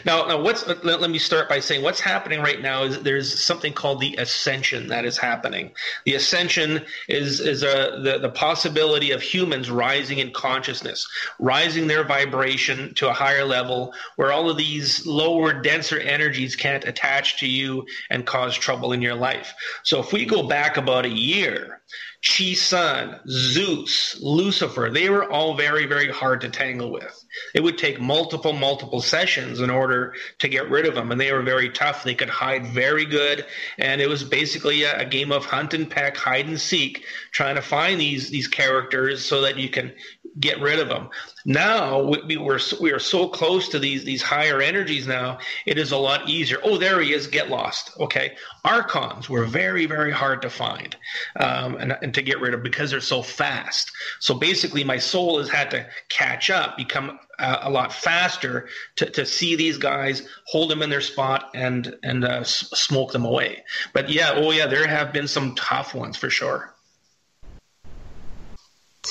now let me start by saying what's happening right now is there's something called the ascension that is happening. The ascension is the possibility of humans rising in consciousness, rising their vibration to a higher level where all of these lower, denser energies can't attach to you and cause trouble in your life. So if we go back about a year, Chi-Sun, Zeus, Lucifer, they were all very, very hard to tangle with. It would take multiple sessions in order to get rid of them, and they were very tough. They could hide very good, and it was basically a game of hunt and peck, hide and seek, trying to find these characters so that you can get rid of them. Now we are so close to these higher energies now, it is a lot easier. Oh, there he is, get lost. Okay. Archons were very, very hard to find and to get rid of because they're so fast. So basically my soul has had to catch up, become a lot faster to see these guys, hold them in their spot and smoke them away. But there have been some tough ones for sure.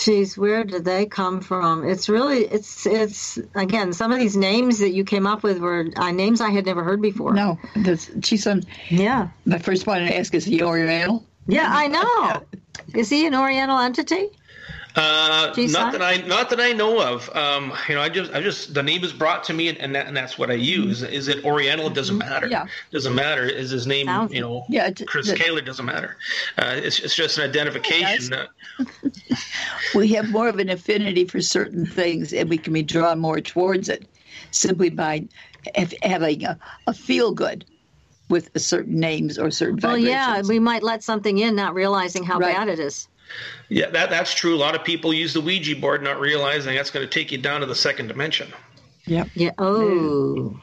Geez, where did they come from? It's again, some of these names that you came up with were names I had never heard before. No, Chi-Sun. Yeah. My first one to ask is he Oriental? Yeah, I know. Is he an Oriental entity? Not that I know of. I just the name is brought to me, and that's what I use. Is it Oriental? It doesn't matter. Yeah. Doesn't matter. Is his name Chris Kehler? Doesn't matter. It's just an identification. We have more of an affinity for certain things, and we can be drawn more towards it simply by having a feel good with certain names or certain vibrations. Well, yeah, we might let something in, not realizing how bad it is. Yeah, that's true. A lot of people use the Ouija board not realizing that's going to take you down to the second dimension. Yep. Yeah. Oh.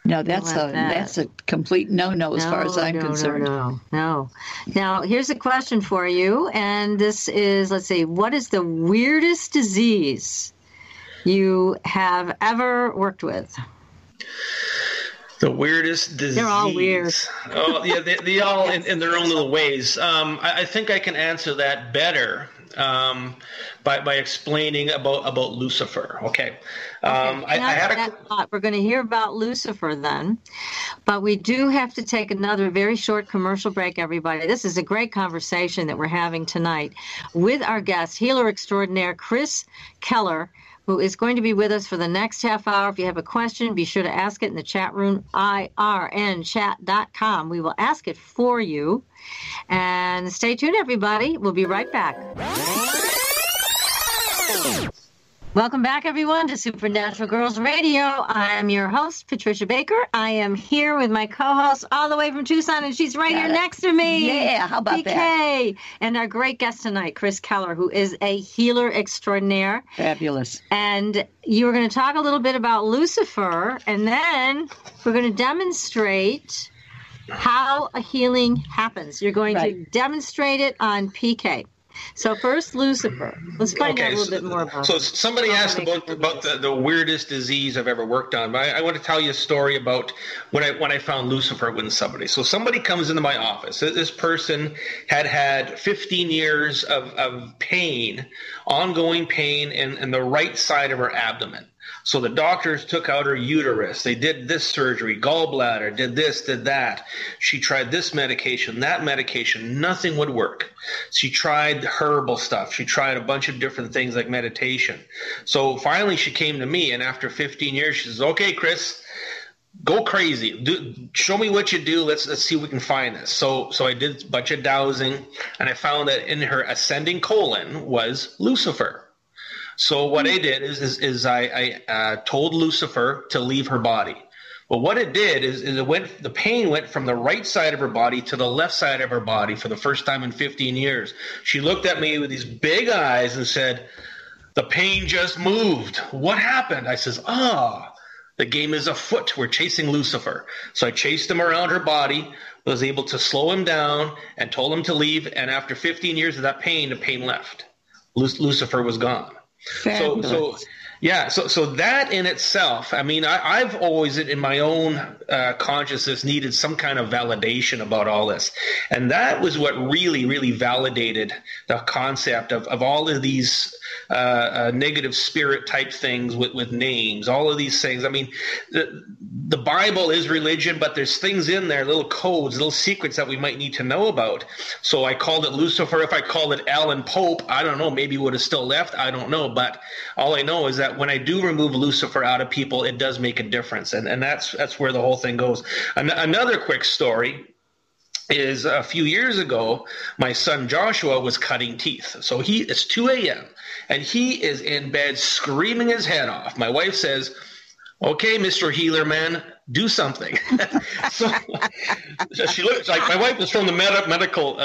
No, that's a complete no as far as I'm concerned. No. Now, here's a question for you, and this is, let's see, what is the weirdest disease you have ever worked with? The weirdest disease. They're all weird. Oh, yeah, they all in their own little ways. I think I can answer that better by explaining about Lucifer. Okay. We're going to hear about Lucifer then, but we do have to take another very short commercial break, everybody. This is a great conversation that we're having tonight with our guest, healer extraordinaire Chris Kehler, who is going to be with us for the next half hour. If you have a question, be sure to ask it in the chat room, irnchat.com. We will ask it for you. And stay tuned, everybody. We'll be right back. Welcome back, everyone, to Supernatural Girls Radio. I am your host, Patricia Baker. I am here with my co-host all the way from Tucson, and she's right here next to me. Yeah, how about that? PK. And our great guest tonight, Chris Kehler, who is a healer extraordinaire. Fabulous. And you were going to talk a little bit about Lucifer, and then we're going to demonstrate how a healing happens. You're going to demonstrate it on PK. So first, Lucifer. Let's find out a little bit more about So somebody asked about the weirdest disease I've ever worked on. But I want to tell you a story about when I found Lucifer with somebody. So somebody comes into my office. This person had 15 years of pain, ongoing pain in the right side of her abdomen. So the doctors took out her uterus. They did this surgery, gallbladder, did this, did that. She tried this medication, that medication. Nothing would work. She tried herbal stuff. She tried a bunch of different things like meditation. So finally she came to me, and after 15 years, she says, okay, Chris, go crazy. Show me what you do. Let's see if we can find this. So I did a bunch of dowsing, and I found that in her ascending colon was Lucifer. So what I did is I told Lucifer to leave her body. Well, what it did is the pain went from the right side of her body to the left side of her body for the first time in 15 years. She looked at me with these big eyes and said, the pain just moved. What happened? I says, the game is afoot. We're chasing Lucifer. So I chased him around her body, was able to slow him down and told him to leave. And after 15 years of that pain, the pain left. Lucifer was gone. So Yeah, so that in itself, I mean, I've always, in my own consciousness, needed some kind of validation about all this. And that was what really, really validated the concept of all of these negative spirit type things with names, all of these things. I mean, the Bible is religion, but there's things in there, little codes, little secrets that we might need to know about. So I called it Lucifer. If I called it Alan Pope, I don't know, maybe it would have still left. I don't know. But all I know is that when I do remove Lucifer out of people, it does make a difference. And that's where the whole thing goes. Another quick story is a few years ago, my son Joshua was cutting teeth. So it's 2 a.m. and he is in bed screaming his head off. My wife says, "Okay, Mr. Healer Man, do something." So she looks like, my wife was from the medical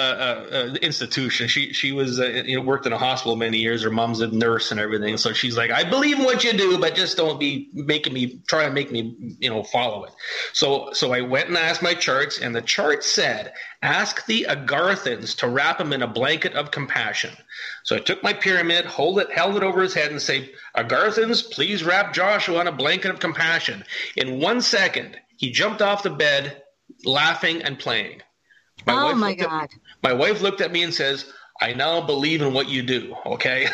institution. She was worked in a hospital many years. Her mom's a nurse and everything. So she's like, "I believe in what you do, but just don't be try and make me follow it." So I went and asked my charts, and the chart said, "Ask the Agarthans to wrap him in a blanket of compassion." So I took my pyramid, held it over his head, and say, "Agarthans, please wrap Joshua in a blanket of compassion." In 1 second, he jumped off the bed, laughing and playing. Oh my God! My wife looked at me and says, "I now believe in what you do." Okay.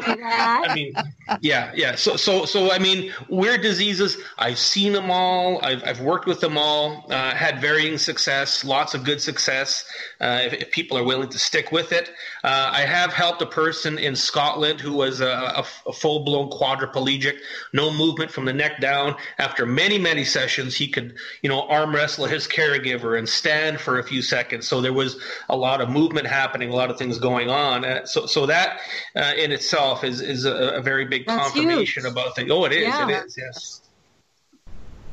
I mean, yeah. So I mean, weird diseases, I've seen them all. I've worked with them all, had varying success, lots of good success, if people are willing to stick with it. I have helped a person in Scotland who was a full-blown quadriplegic, no movement from the neck down. After many, many sessions, he could, arm wrestle his caregiver and stand for a few seconds. So there was a lot of movement happening, a lot of things going on. So that in itself is a very big confirmation about things. Oh, it is. Yeah. It is. Yes.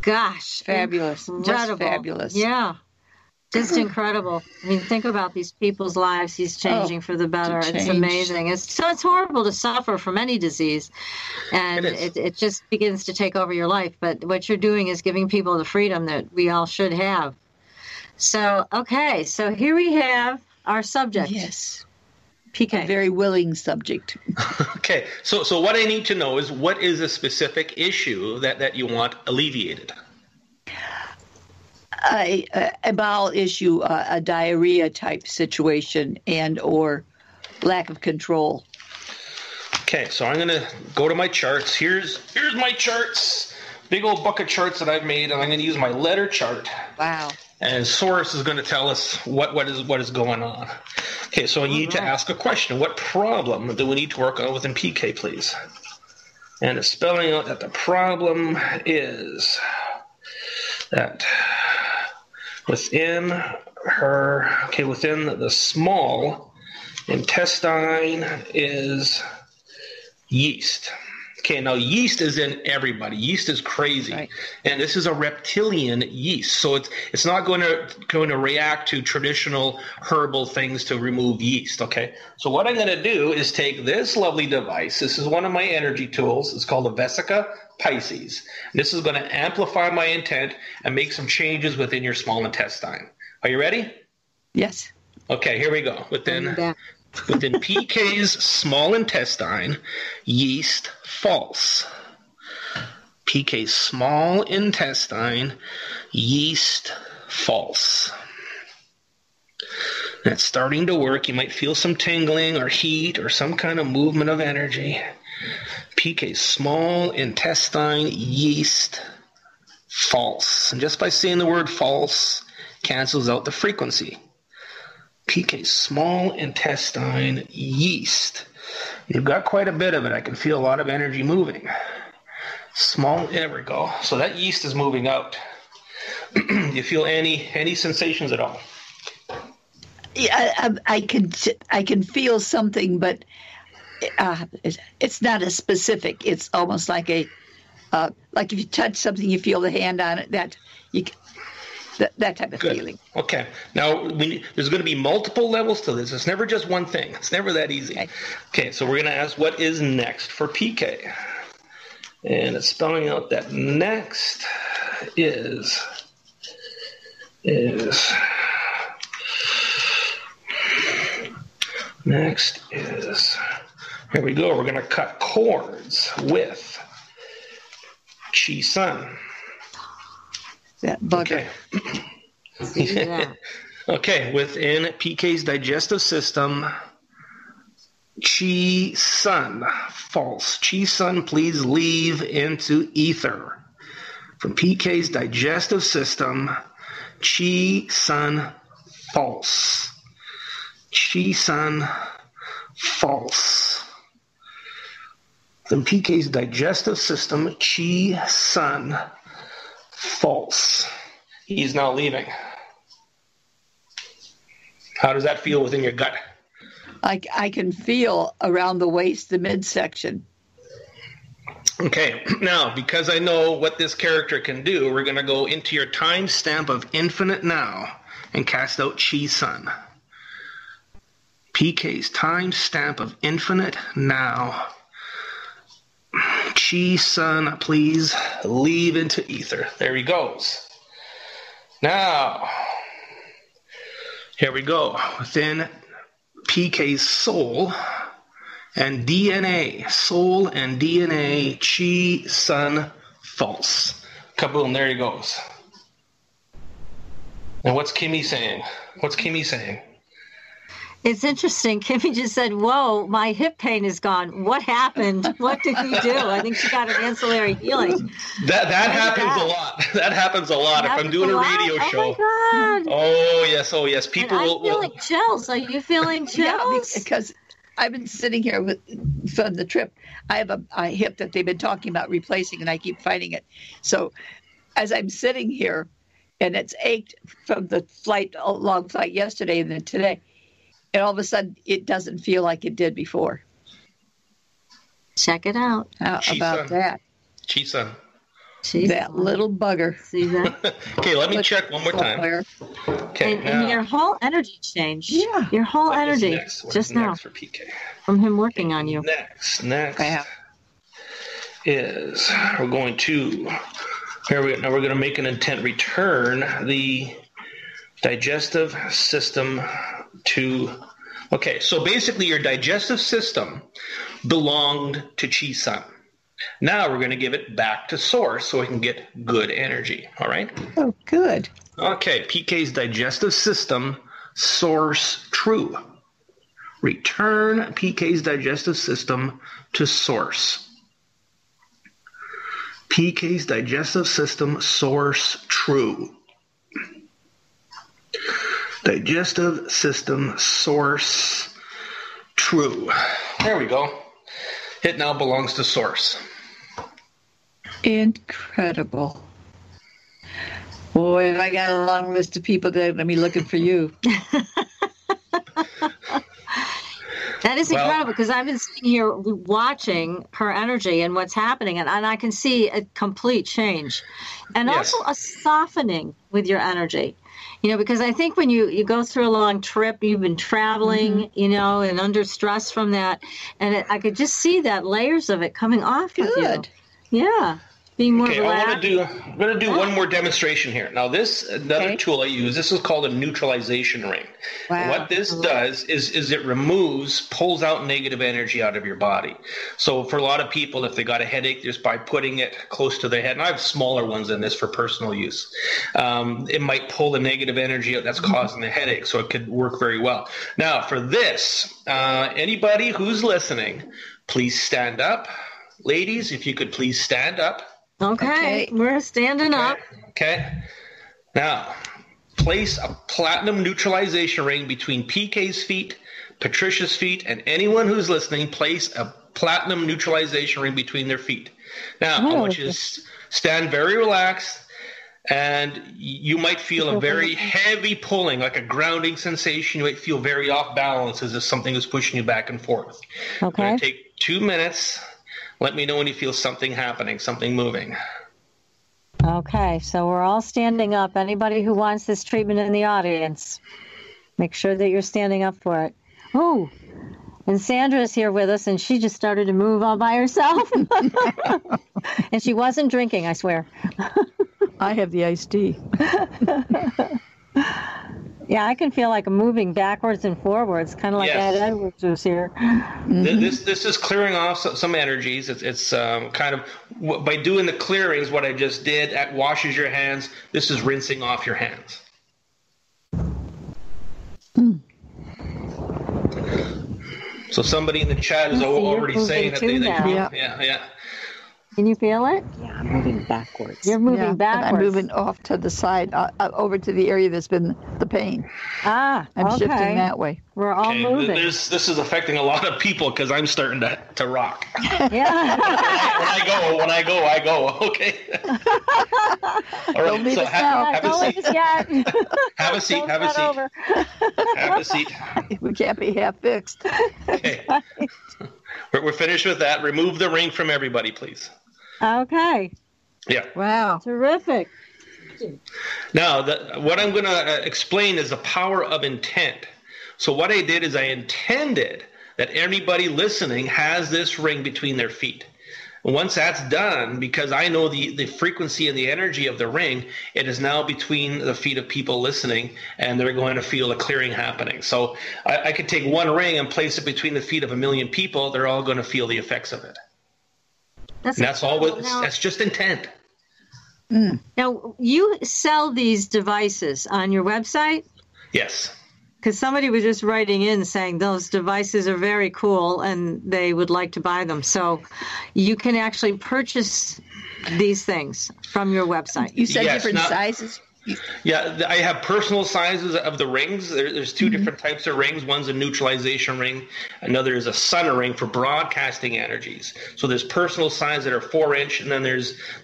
Gosh, fabulous! Incredible. Just fabulous. Yeah. Just incredible. I mean, think about these people's lives he's changing for the better. It's amazing. It's horrible to suffer from any disease, and it just begins to take over your life. But what you're doing is giving people the freedom that we all should have. So, okay. So here we have our subject. Yes. PK. A very willing subject. Okay. So what I need to know is, what is a specific issue that you want alleviated? A bowel issue, a diarrhea type situation, and or lack of control. Okay, so I'm going to go to my charts. Here's my charts, big old book of charts that I've made, and I'm going to use my letter chart. Wow. And Source is going to tell us what is going on. Okay, so I need to ask a question. What problem do we need to work on within PK, please? And it's spelling out that the problem is that within the small intestine is yeast. Okay, now yeast is in everybody. Yeast is crazy, right. And this is a reptilian yeast, so it's not going to react to traditional herbal things to remove yeast. Okay, so what I'm going to do is take this lovely device. This is one of my energy tools. It's called a Vesica Pisces. This is going to amplify my intent and make some changes within your small intestine. Are you ready? Yes. Okay, here we go. Within PK's small intestine, yeast false. PK's small intestine, yeast false. That's starting to work. You might feel some tingling or heat or some kind of movement of energy. PK's small intestine, yeast false. And just by saying the word false cancels out the frequency. PK's small intestine, yeast. You've got quite a bit of it. I can feel a lot of energy moving. There we go. So that yeast is moving out. Do you feel any sensations at all? Yeah, I can feel something, but it's not as specific. It's almost like like if you touch something, you feel the hand on it. That type of feeling. Okay. Now, there's going to be multiple levels to this. It's never just one thing. It's never that easy. Okay, so we're going to ask what is next for PK. And it's spelling out that next is Here we go. We're going to cut cords with Chi Sun. That bugger. Okay. Okay, within PK's digestive system, Chi Sun, false. Chi Sun, please leave into ether. From PK's digestive system, Chi Sun, false. Chi Sun, false. From PK's digestive system, Chi Sun, false. He's now leaving. How does that feel within your gut? I can feel around the waist, the midsection. Okay, now, because I know what this character can do, we're going to go into your timestamp of infinite now and cast out Chi Sun. PK's timestamp of infinite now. Chi Sun, please leave into ether. There he goes. Now, here we go. Within PK's soul and DNA, soul and DNA, Chi Sun, false. Kaboom, there he goes. And what's Kimmy saying? What's Kimmy saying? It's interesting. Kimmy just said, whoa, my hip pain is gone. What happened? What did we do? I think she got an ancillary healing. That happens a lot. That happens a lot. If I'm doing a radio show. Oh, my God. Oh, yes. People I'm feeling chills. Are you feeling chills? Yeah, because I've been sitting here from the trip. I have a hip that they've been talking about replacing, and I keep fighting it. So as I'm sitting here, and it's ached from the long flight yesterday and then today, and all of a sudden, it doesn't feel like it did before. Check it out. How about that? Chi Sun. That little bugger. See that? Okay, let me check one more time. Okay, and your whole energy changed. Yeah. Your whole what is energy next? What just is now next for PK? from him working on you. Next Yeah. is we're going to now we're going to make an intent return the digestive system to. Okay, so basically your digestive system belonged to Chi Sun. Now we're going to give it back to source so it can get good energy. All right? Oh, good. Okay, PK's digestive system, source true. Return PK's digestive system to source. PK's digestive system, source true. Digestive system, source true. There we go. It now belongs to source. Incredible. Boy, have I got a long list of people that are going to be looking for you. That is incredible because I've been sitting here watching her energy and what's happening, and I can see a complete change. And Yes. also a softening with your energy. You know, because I think when you go through a long trip, you've been traveling, you know, and under stress from that, and I could just see that layers of it coming off of you. Good. Yeah. Being more Okay, relaxed. I'm going to do one more demonstration here. Now, another tool I use, this is called a neutralization ring. Wow. What this does is it pulls out negative energy out of your body. So for a lot of people, if they got a headache, just by putting it close to their head, and I have smaller ones than this for personal use, it might pull the negative energy out that's causing the headache, so it could work very well. Now, for this, anybody who's listening, please stand up. Ladies, if you could please stand up. Okay, we're standing up. Okay. Now, place a platinum neutralization ring between PK's feet, Patricia's feet, and anyone who's listening, place a platinum neutralization ring between their feet. Now, I want you to stand very relaxed, and you might feel a very heavy pulling, like a grounding sensation. You might feel very off balance as if something is pushing you back and forth. Okay. I'm going to take 2 minutes. Let me know when you feel something happening, something moving. Okay, so we're all standing up. Anybody who wants this treatment in the audience, make sure that you're standing up for it. Oh, and Sandra's here with us, and she just started to move all by herself. And she wasn't drinking, I swear. I have the iced tea. Yeah, I can feel like I'm moving backwards and forwards, kind of like Yes. Ed Edwards was here. This is clearing off some energies. It's kind of, by doing the clearings, what I just did, that washes your hands. This is rinsing off your hands. So somebody in the chat is already saying that they Yeah. Can you feel it? Yeah, I'm moving backwards. You're moving And backwards. I'm moving off to the side, over to the area that's been the pain. I'm Shifting that way. We're all Okay, moving. this is affecting a lot of people because I'm starting to rock. Yeah. when I go. Okay. All right. Don't leave So us now. have a Don't seat. leave us yet. Have a seat. Don't Have a start seat. over. Have a seat. We can't be half fixed. Okay. We're finished with that. Remove the ring from everybody, please. Okay. Yeah. Wow. Terrific. Now, what I'm going to explain is the power of intent. So what I did is I intended that everybody listening has this ring between their feet. And once that's done, because I know the frequency and the energy of the ring, it is now between the feet of people listening, and they're going to feel a clearing happening. So I could take one ring and place it between the feet of 1 million people. They're all going to feel the effects of it. That's all. That's just intent. Now, you sell these devices on your website? Yes. Because somebody was just writing in saying those devices are very cool and they would like to buy them. So you can actually purchase these things from your website. You said Yes, different sizes? Yeah, I have personal sizes of the rings. There's two different types of rings. One's a neutralization ring. Another is a sun ring for broadcasting energies. So there's personal size that are 4-inch, and then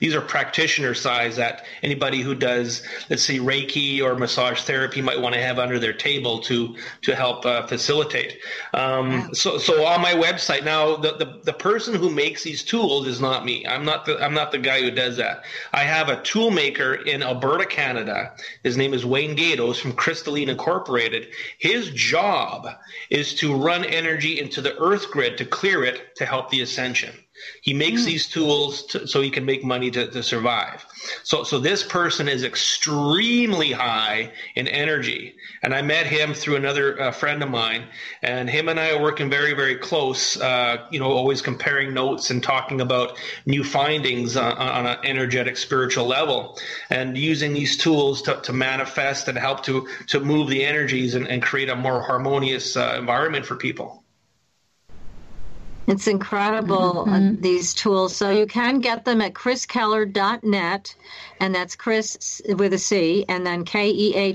these are practitioner size that anybody who does, let's say, Reiki or massage therapy might want to have under their table to help facilitate. So on my website now, the person who makes these tools is not me. I'm not the guy who does that. I have a tool maker in Alberta, Canada. His name is Wayne Gatos from Crystalline Incorporated. His job is to run energy into the earth grid to clear it to help the ascension. He makes these tools so he can make money to survive. So this person is extremely high in energy. And I met him through another friend of mine. And him and I are working very, very close, always comparing notes and talking about new findings on an energetic spiritual level. And using these tools to manifest and help to move the energies and create a more harmonious environment for people. It's incredible, these tools. So you can get them at chriskehler.net, and that's Chris with a C, and then KEHLER.net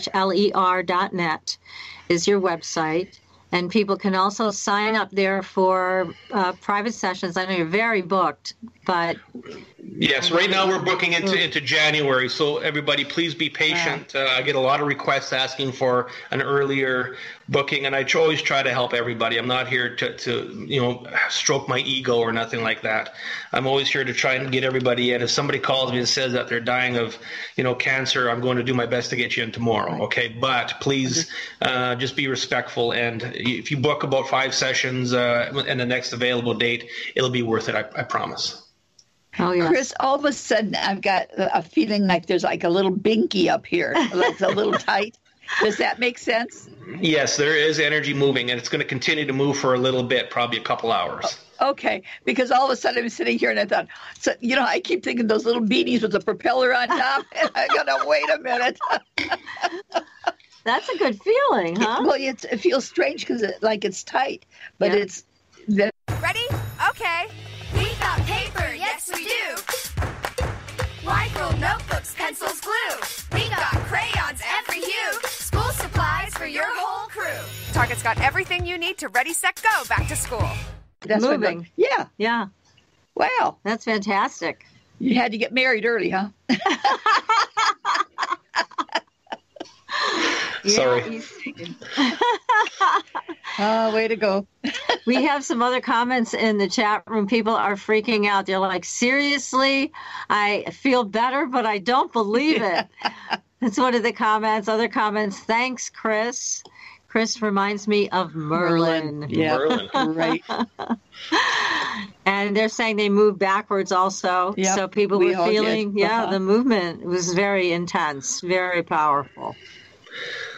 is your website. And people can also sign up there for private sessions. I know you're very booked, but... Yes, right now we're booking into January, so everybody please be patient. I get a lot of requests asking for an earlier booking, and I always try to help everybody. I'm not here to stroke my ego or nothing like that. I'm always here to try and get everybody in. If somebody calls me and says that they're dying of cancer, I'm going to do my best to get you in tomorrow, okay? But please just be respectful, and if you book about 5 sessions and the next available date, it'll be worth it, I promise. Oh, yeah. Chris, all of a sudden I've got a feeling like there's like a little binky up here, like it's a little tight. Does that make sense? Yes, there is energy moving, and it's going to continue to move for a little bit, probably a couple hours. Okay, because all of a sudden I'm sitting here and I thought, I keep thinking those little beanies with the propeller on top, and I'm going to wait a minute. That's a good feeling, huh? Well, it feels strange because it's tight, but it's... Ready? Okay. We got paper, yes we do. White rolled notebooks, pencils, glue. We got crayons, every hue. School supplies for your whole crew. Target's got everything you need to ready, set, go back to school. That's Moving. Yeah. Yeah. Wow. That's fantastic. You had to get married early, huh? Sorry. Way to go. We have some other comments in the chat room. People are freaking out. They're like, seriously? I feel better, but I don't believe it. That's one of the comments. Other comments, thanks, Chris. Chris reminds me of Merlin. Yeah, Merlin. Right. And they're saying they moved backwards also. Yep, So people we were all feeling, did. the movement was very intense, very powerful.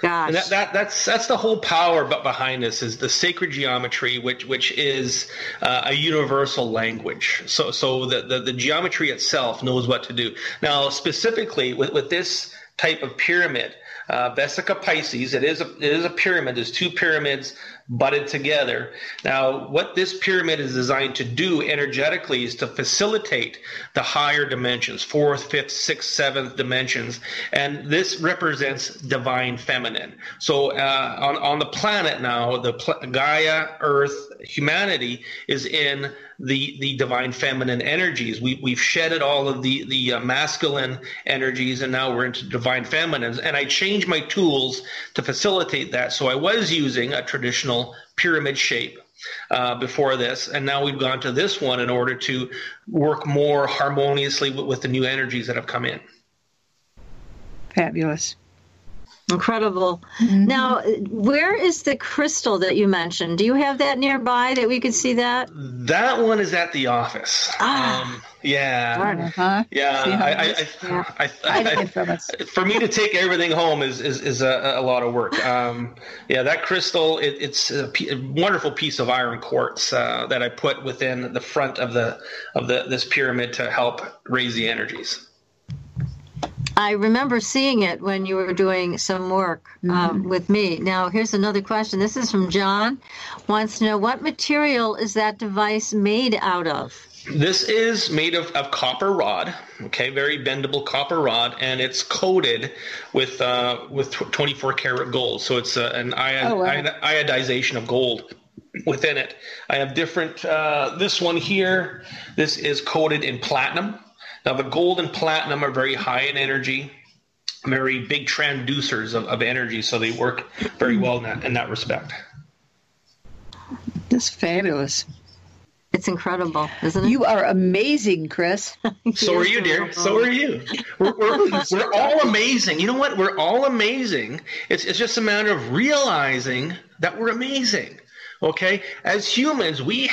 Gosh. And that's the whole power behind this is the sacred geometry, which is a universal language. So the geometry itself knows what to do. Now, specifically with this type of pyramid, Vesica Pisces, it is a pyramid. There's two pyramids butted together. Now, what this pyramid is designed to do energetically is to facilitate the higher dimensions, 4th, 5th, 6th, 7th dimensions, and this represents divine feminine. So on the planet now, Gaia, Earth, humanity is in the divine feminine energies. We've shedded all of the masculine energies, and now we're into divine feminines. And I changed my tools to facilitate that. So I was using a traditional pyramid shape before this, and now we've gone to this one in order to work more harmoniously with the new energies that have come in. Fabulous. Incredible. Mm-hmm. Now, where is the crystal that you mentioned? Do you have that nearby that we could see that? That one is at the office. Yeah. Darn it, huh? Yeah. For me to take everything home is a lot of work. That crystal, it's a wonderful piece of iron quartz that I put within the front of this pyramid to help raise the energies. I remember seeing it when you were doing some work with me. Now, here's another question. This is from John. Wants to know, what material is that device made out of? This is made of copper rod, very bendable copper rod, and it's coated with 24 karat gold. So it's an iodization of gold within it. I have different, this one here, this is coated in platinum. Now, the gold and platinum are very high in energy, very big transducers of energy, so they work very well in that respect. That's fabulous. It's incredible, isn't it? You are amazing, Chris. So are you, dear. So are you. We're all amazing. You know what? We're all amazing. It's just a matter of realizing that we're amazing. Okay? As humans, we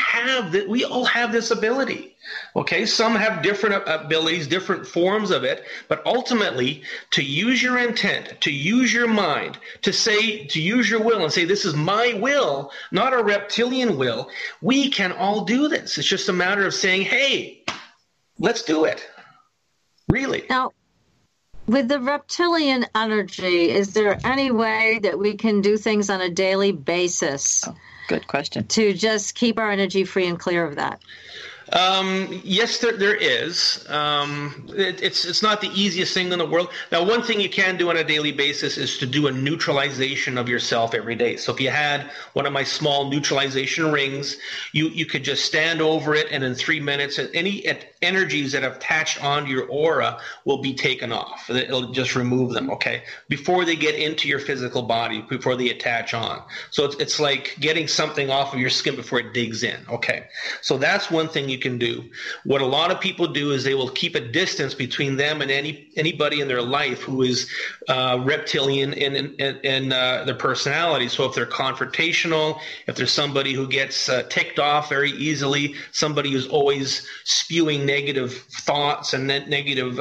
all have this ability. Okay, some have different abilities, different forms of it, but ultimately, to use your intent, to use your mind, to use your will and say, this is my will, not a reptilian will, we can all do this. It's just a matter of saying, hey, let's do it. Really. Now, with the reptilian energy, is there any way that we can do things on a daily basis? Oh, good question. To just keep our energy free and clear of that? Yes, there is. It's not the easiest thing in the world. Now, one thing you can do on a daily basis is to do a neutralization of yourself every day. So if you had one of my small neutralization rings, you could just stand over it, and in 3 minutes, any energies that have attached onto your aura will be taken off. It'll just remove them, before they get into your physical body, before they attach on. So it's like getting something off of your skin before it digs in, So that's one thing you can do. What a lot of people do is they will keep a distance between them and anybody in their life who is reptilian in their personality. So if they're confrontational, if there's somebody who gets ticked off very easily, somebody who's always spewing negative thoughts and negative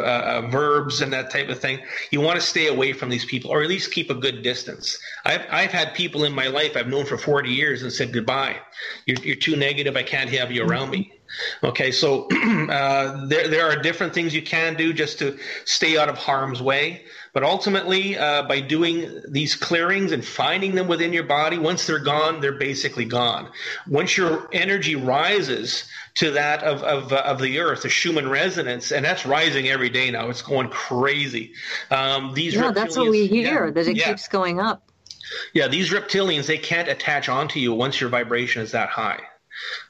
verbs and that type of thing, you want to stay away from these people, or at least keep a good distance. I've had people in my life I've known for 40 years and said, goodbye. You're too negative. I can't have you around me. So there are different things you can do just to stay out of harm's way. But ultimately, by doing these clearings and finding them within your body, once they're gone, they're basically gone. Once your energy rises to that of the earth, the Schumann resonance, and that's rising every day now. It's going crazy. That's what we hear, that it keeps going up. Yeah, these reptilians, they can't attach onto you once your vibration is that high.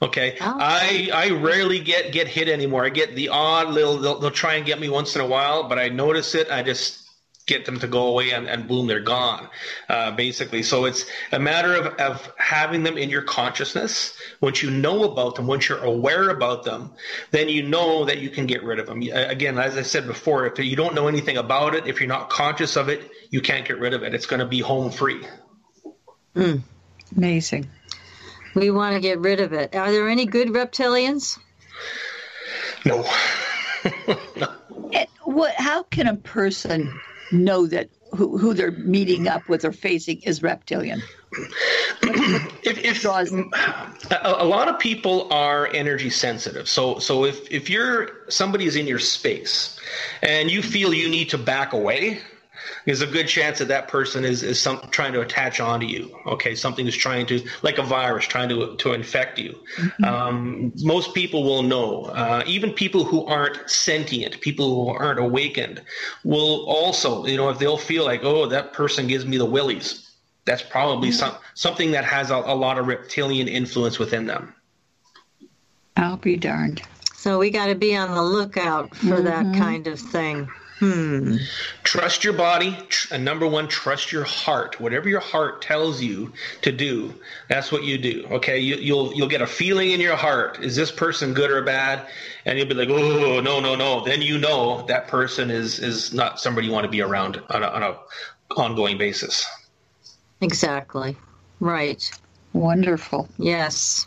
I rarely get hit anymore. I get the odd they'll try and get me once in a while, but I notice it. I just get them to go away and boom, they're gone, basically. So it's a matter of having them in your consciousness. Once you know about them, once you're aware about them, then you know that you can get rid of them. Again, as I said before, if you don't know anything about it, if you're not conscious of it, you can't get rid of it. It's going to be home free. Amazing. We want to get rid of it. Are there any good reptilians? No. How can a person know that who they're meeting up with or facing is reptilian. If a lot of people are energy sensitive, so if somebody is in your space and you feel you need to back away, there's a good chance that person is trying to attach onto you. Okay, something is trying to, like a virus, trying to infect you. Mm-hmm. Most people will know. Even people who aren't sentient, people who aren't awakened, will also, if they'll feel like, oh, that person gives me the willies, that's probably something that has a lot of reptilian influence within them. I'll be darned. So we got to be on the lookout for that kind of thing. Trust your body, and number one, trust your heart. Whatever your heart tells you to do, that's what you do. Okay, you'll get a feeling in your heart. Is this person good or bad? And you'll be like, oh, no. Then that person is not somebody you want to be around on a ongoing basis. Exactly. Right. Wonderful. Yes.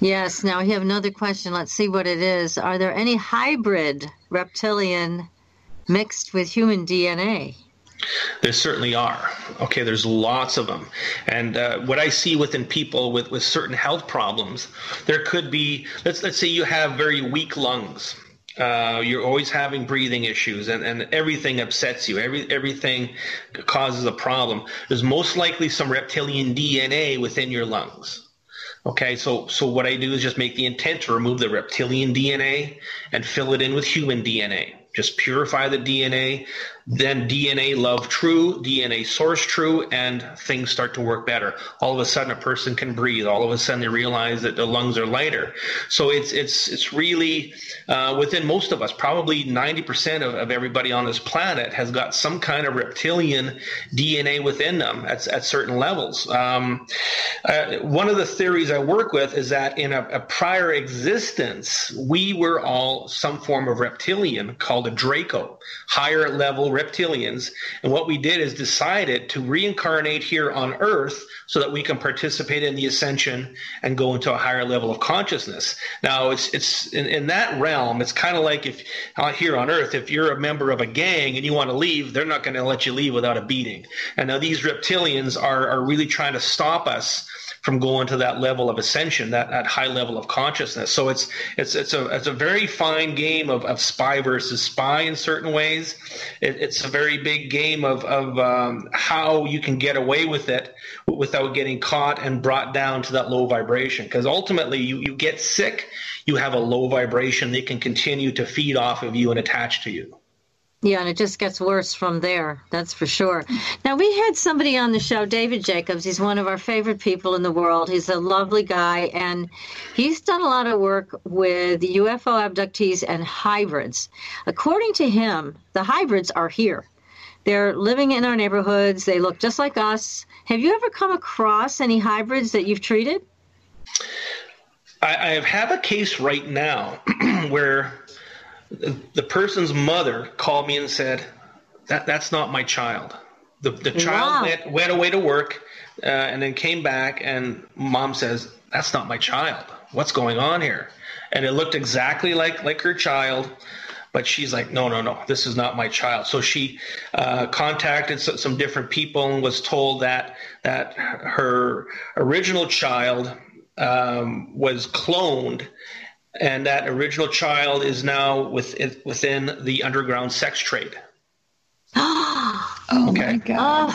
Now we have another question. Let's see what it is. Are there any hybrid reptilian mixed with human DNA? There certainly are. Okay, there's lots of them. And what I see within people with certain health problems, there could be, let's say you have very weak lungs. You're always having breathing issues and everything upsets you. Everything causes a problem. There's most likely some reptilian DNA within your lungs. Okay, so what I do is just make the intent to remove the reptilian DNA and fill it in with human DNA. Just purify the DNA, then DNA love true, DNA source true, and things start to work better. All of a sudden, a person can breathe. All of a sudden, they realize that the lungs are lighter. So it's really within most of us, probably 90% of everybody on this planet has got some kind of reptilian DNA within them at certain levels. One of the theories I work with is that in a prior existence, we were all some form of reptilian called a Draco, higher level reptilians. And what we did is decided to reincarnate here on Earth so that we can participate in the ascension and go into a higher level of consciousness. Now, it's in that realm, it's kind of like if here on Earth, if you're a member of a gang and you want to leave, they're not going to let you leave without a beating. And now these reptilians are really trying to stop us from going to that level of ascension, that high level of consciousness. So it's a very fine game of spy versus spy in certain ways. It's a very big game of how you can get away with it without getting caught and brought down to that low vibration. Because ultimately, you get sick, you have a low vibration. They can continue to feed off of you and attach to you. Yeah, and it just gets worse from there. That's for sure. Now, we had somebody on the show, David Jacobs. He's one of our favorite people in the world. He's a lovely guy, and he's done a lot of work with UFO abductees and hybrids. According to him, the hybrids are here. They're living in our neighborhoods. They look just like us. Have you ever come across any hybrids that you've treated? I have a case right now where the person's mother called me and said, that's not my child. The child went away to work and then came back, and mom says, that's not my child. What's going on here? And it looked exactly like her child, but she's like, no, this is not my child. So she contacted some different people and was told that her original child was cloned, and that original child is now within the underground sex trade. Oh, okay. My God.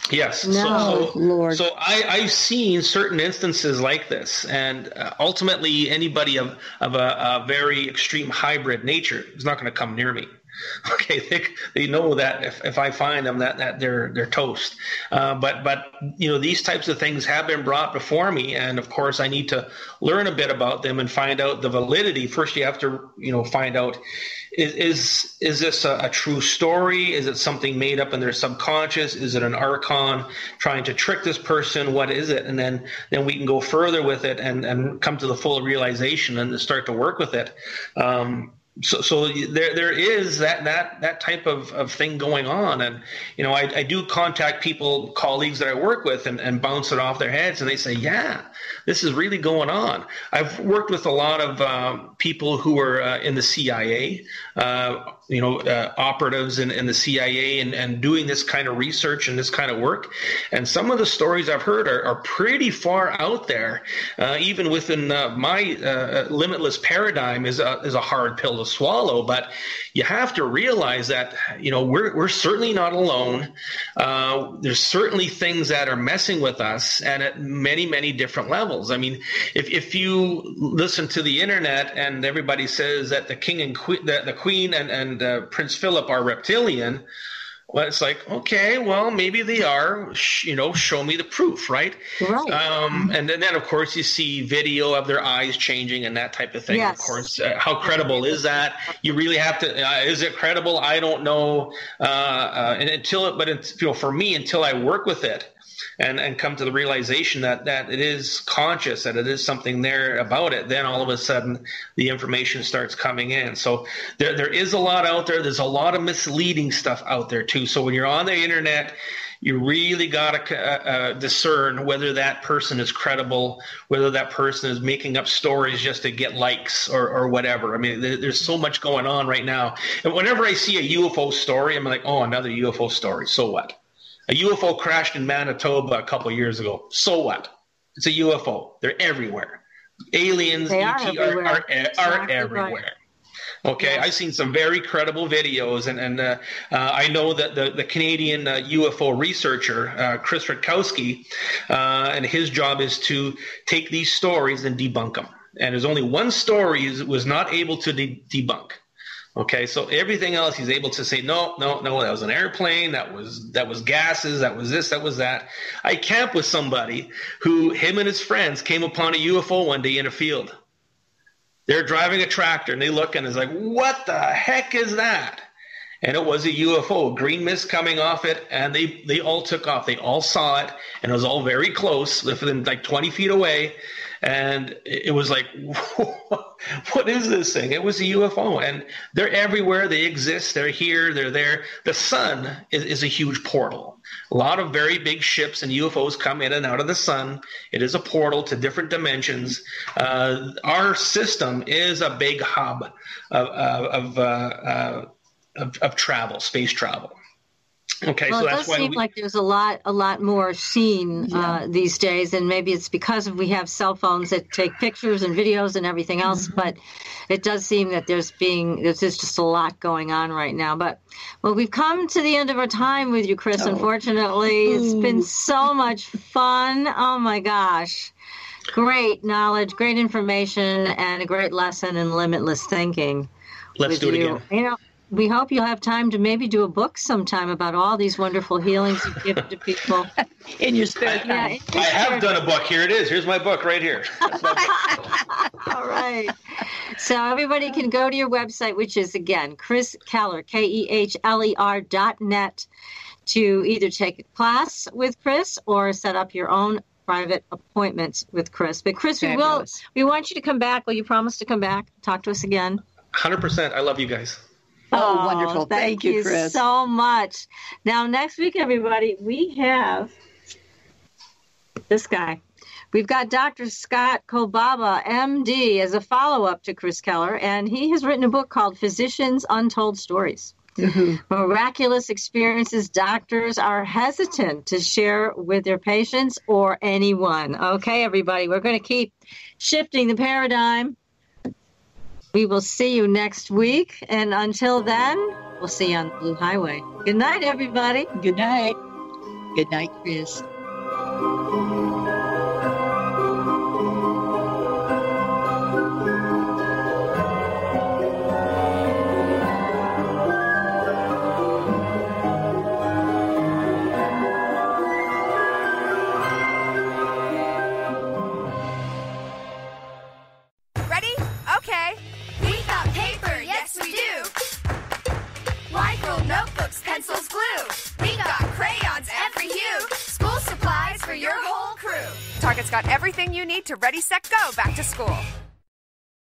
Yes. No, Lord. So I've seen certain instances like this, and ultimately anybody of a very extreme hybrid nature is not going to come near me. Okay, they know that if I find them, that they're toast. But these types of things have been brought before me, and of course I need to learn a bit about them and find out the validity. First, you have to find out is this a true story? Is it something made up in their subconscious? Is it an archon trying to trick this person? What is it? And then we can go further with it and come to the full realization and start to work with it. So there is that type of thing going on. And, I do contact people, colleagues that I work with and bounce it off their heads. And they say, yeah, this is really going on. I've worked with a lot of people who are in the CIA, operatives in the CIA and doing this kind of research and this kind of work. And some of the stories I've heard are pretty far out there. Even within my limitless paradigm is a hard pill to swallow. But you have to realize that, we're certainly not alone. There's certainly things that are messing with us, and at many, many different levels. I mean, if you listen to the internet and everybody says that the king and the queen and Prince Philip are reptilian, well, it's like, okay, well, maybe they are, show me the proof, right? Right. And then, of course, you see video of their eyes changing and that type of thing. Yes. Of course, how credible is that? You really have to, is it credible? I don't know. For me, until I work with it, and come to the realization that it is conscious, that it is something there about it, then all of a sudden the information starts coming in. So there is a lot out there. There's a lot of misleading stuff out there too. So when you're on the internet, you really got to discern whether that person is credible, whether that person is making up stories just to get likes or whatever. I mean, there's so much going on right now. And whenever I see a UFO story, I'm like, oh, another UFO story. So what? A UFO crashed in Manitoba a couple of years ago. So what? It's a UFO. They're everywhere. Aliens, ET are everywhere. Right. Okay, yes. I've seen some very credible videos, and I know that the Canadian UFO researcher, Chris Kehler, and his job is to take these stories and debunk them. And there's only one story he was not able to debunk. Okay, so everything else he's able to say, no, that was an airplane, that was gases, that was this, that was that. I camped with somebody who, him and his friends, came upon a UFO one day in a field. They're driving a tractor, and they look, and it's like, what the heck is that? And it was a UFO, green mist coming off it, and they all took off. They all saw it, and it was all very close, within like 20 feet away. And it was like, what is this thing? It was a UFO, and they're everywhere. They exist. They're here. They're there. The sun is a huge portal. A lot of very big ships and UFOs come in and out of the sun. It is a portal to different dimensions. Our system is a big hub of travel, space travel. Okay, well, so it that's does seem like there's a lot more seen these days, and maybe it's because we have cell phones that take pictures and videos and everything else. Mm-hmm. But it does seem that there's just a lot going on right now. But we've come to the end of our time with you, Chris. Oh. Unfortunately, it's been so much fun. Oh my gosh, great knowledge, great information, and a great lesson in limitless thinking. Let's do it again. We hope you'll have time to maybe do a book sometime about all these wonderful healings you give to people. In your spare time. I have done a book. Here it is. Here's my book right here. All right. So everybody can go to your website, which is, again, Chris Kehler, KEHLER.net, to either take a class with Chris or set up your own private appointments with Chris. But Chris, we want you to come back. Will you promise to come back? Talk to us again? 100%. I love you guys. Oh, wonderful. Thank you, Chris. So much. Now, next week, everybody, we have this guy. We've got Dr. Scott Kobaba, MD, as a follow-up to Chris Kehler, and he has written a book called Physicians' Untold Stories. Mm-hmm. Miraculous experiences doctors are hesitant to share with their patients or anyone. Okay, everybody, we're going to keep shifting the paradigm. We will see you next week. And until then, we'll see you on the Blue Highway. Good night, everybody. Good night. Good night, Chris. Ready? Okay. Notebooks, pencils, glue. We got crayons every hue. School supplies for your whole crew. Target's got everything you need to ready, set, go back to school.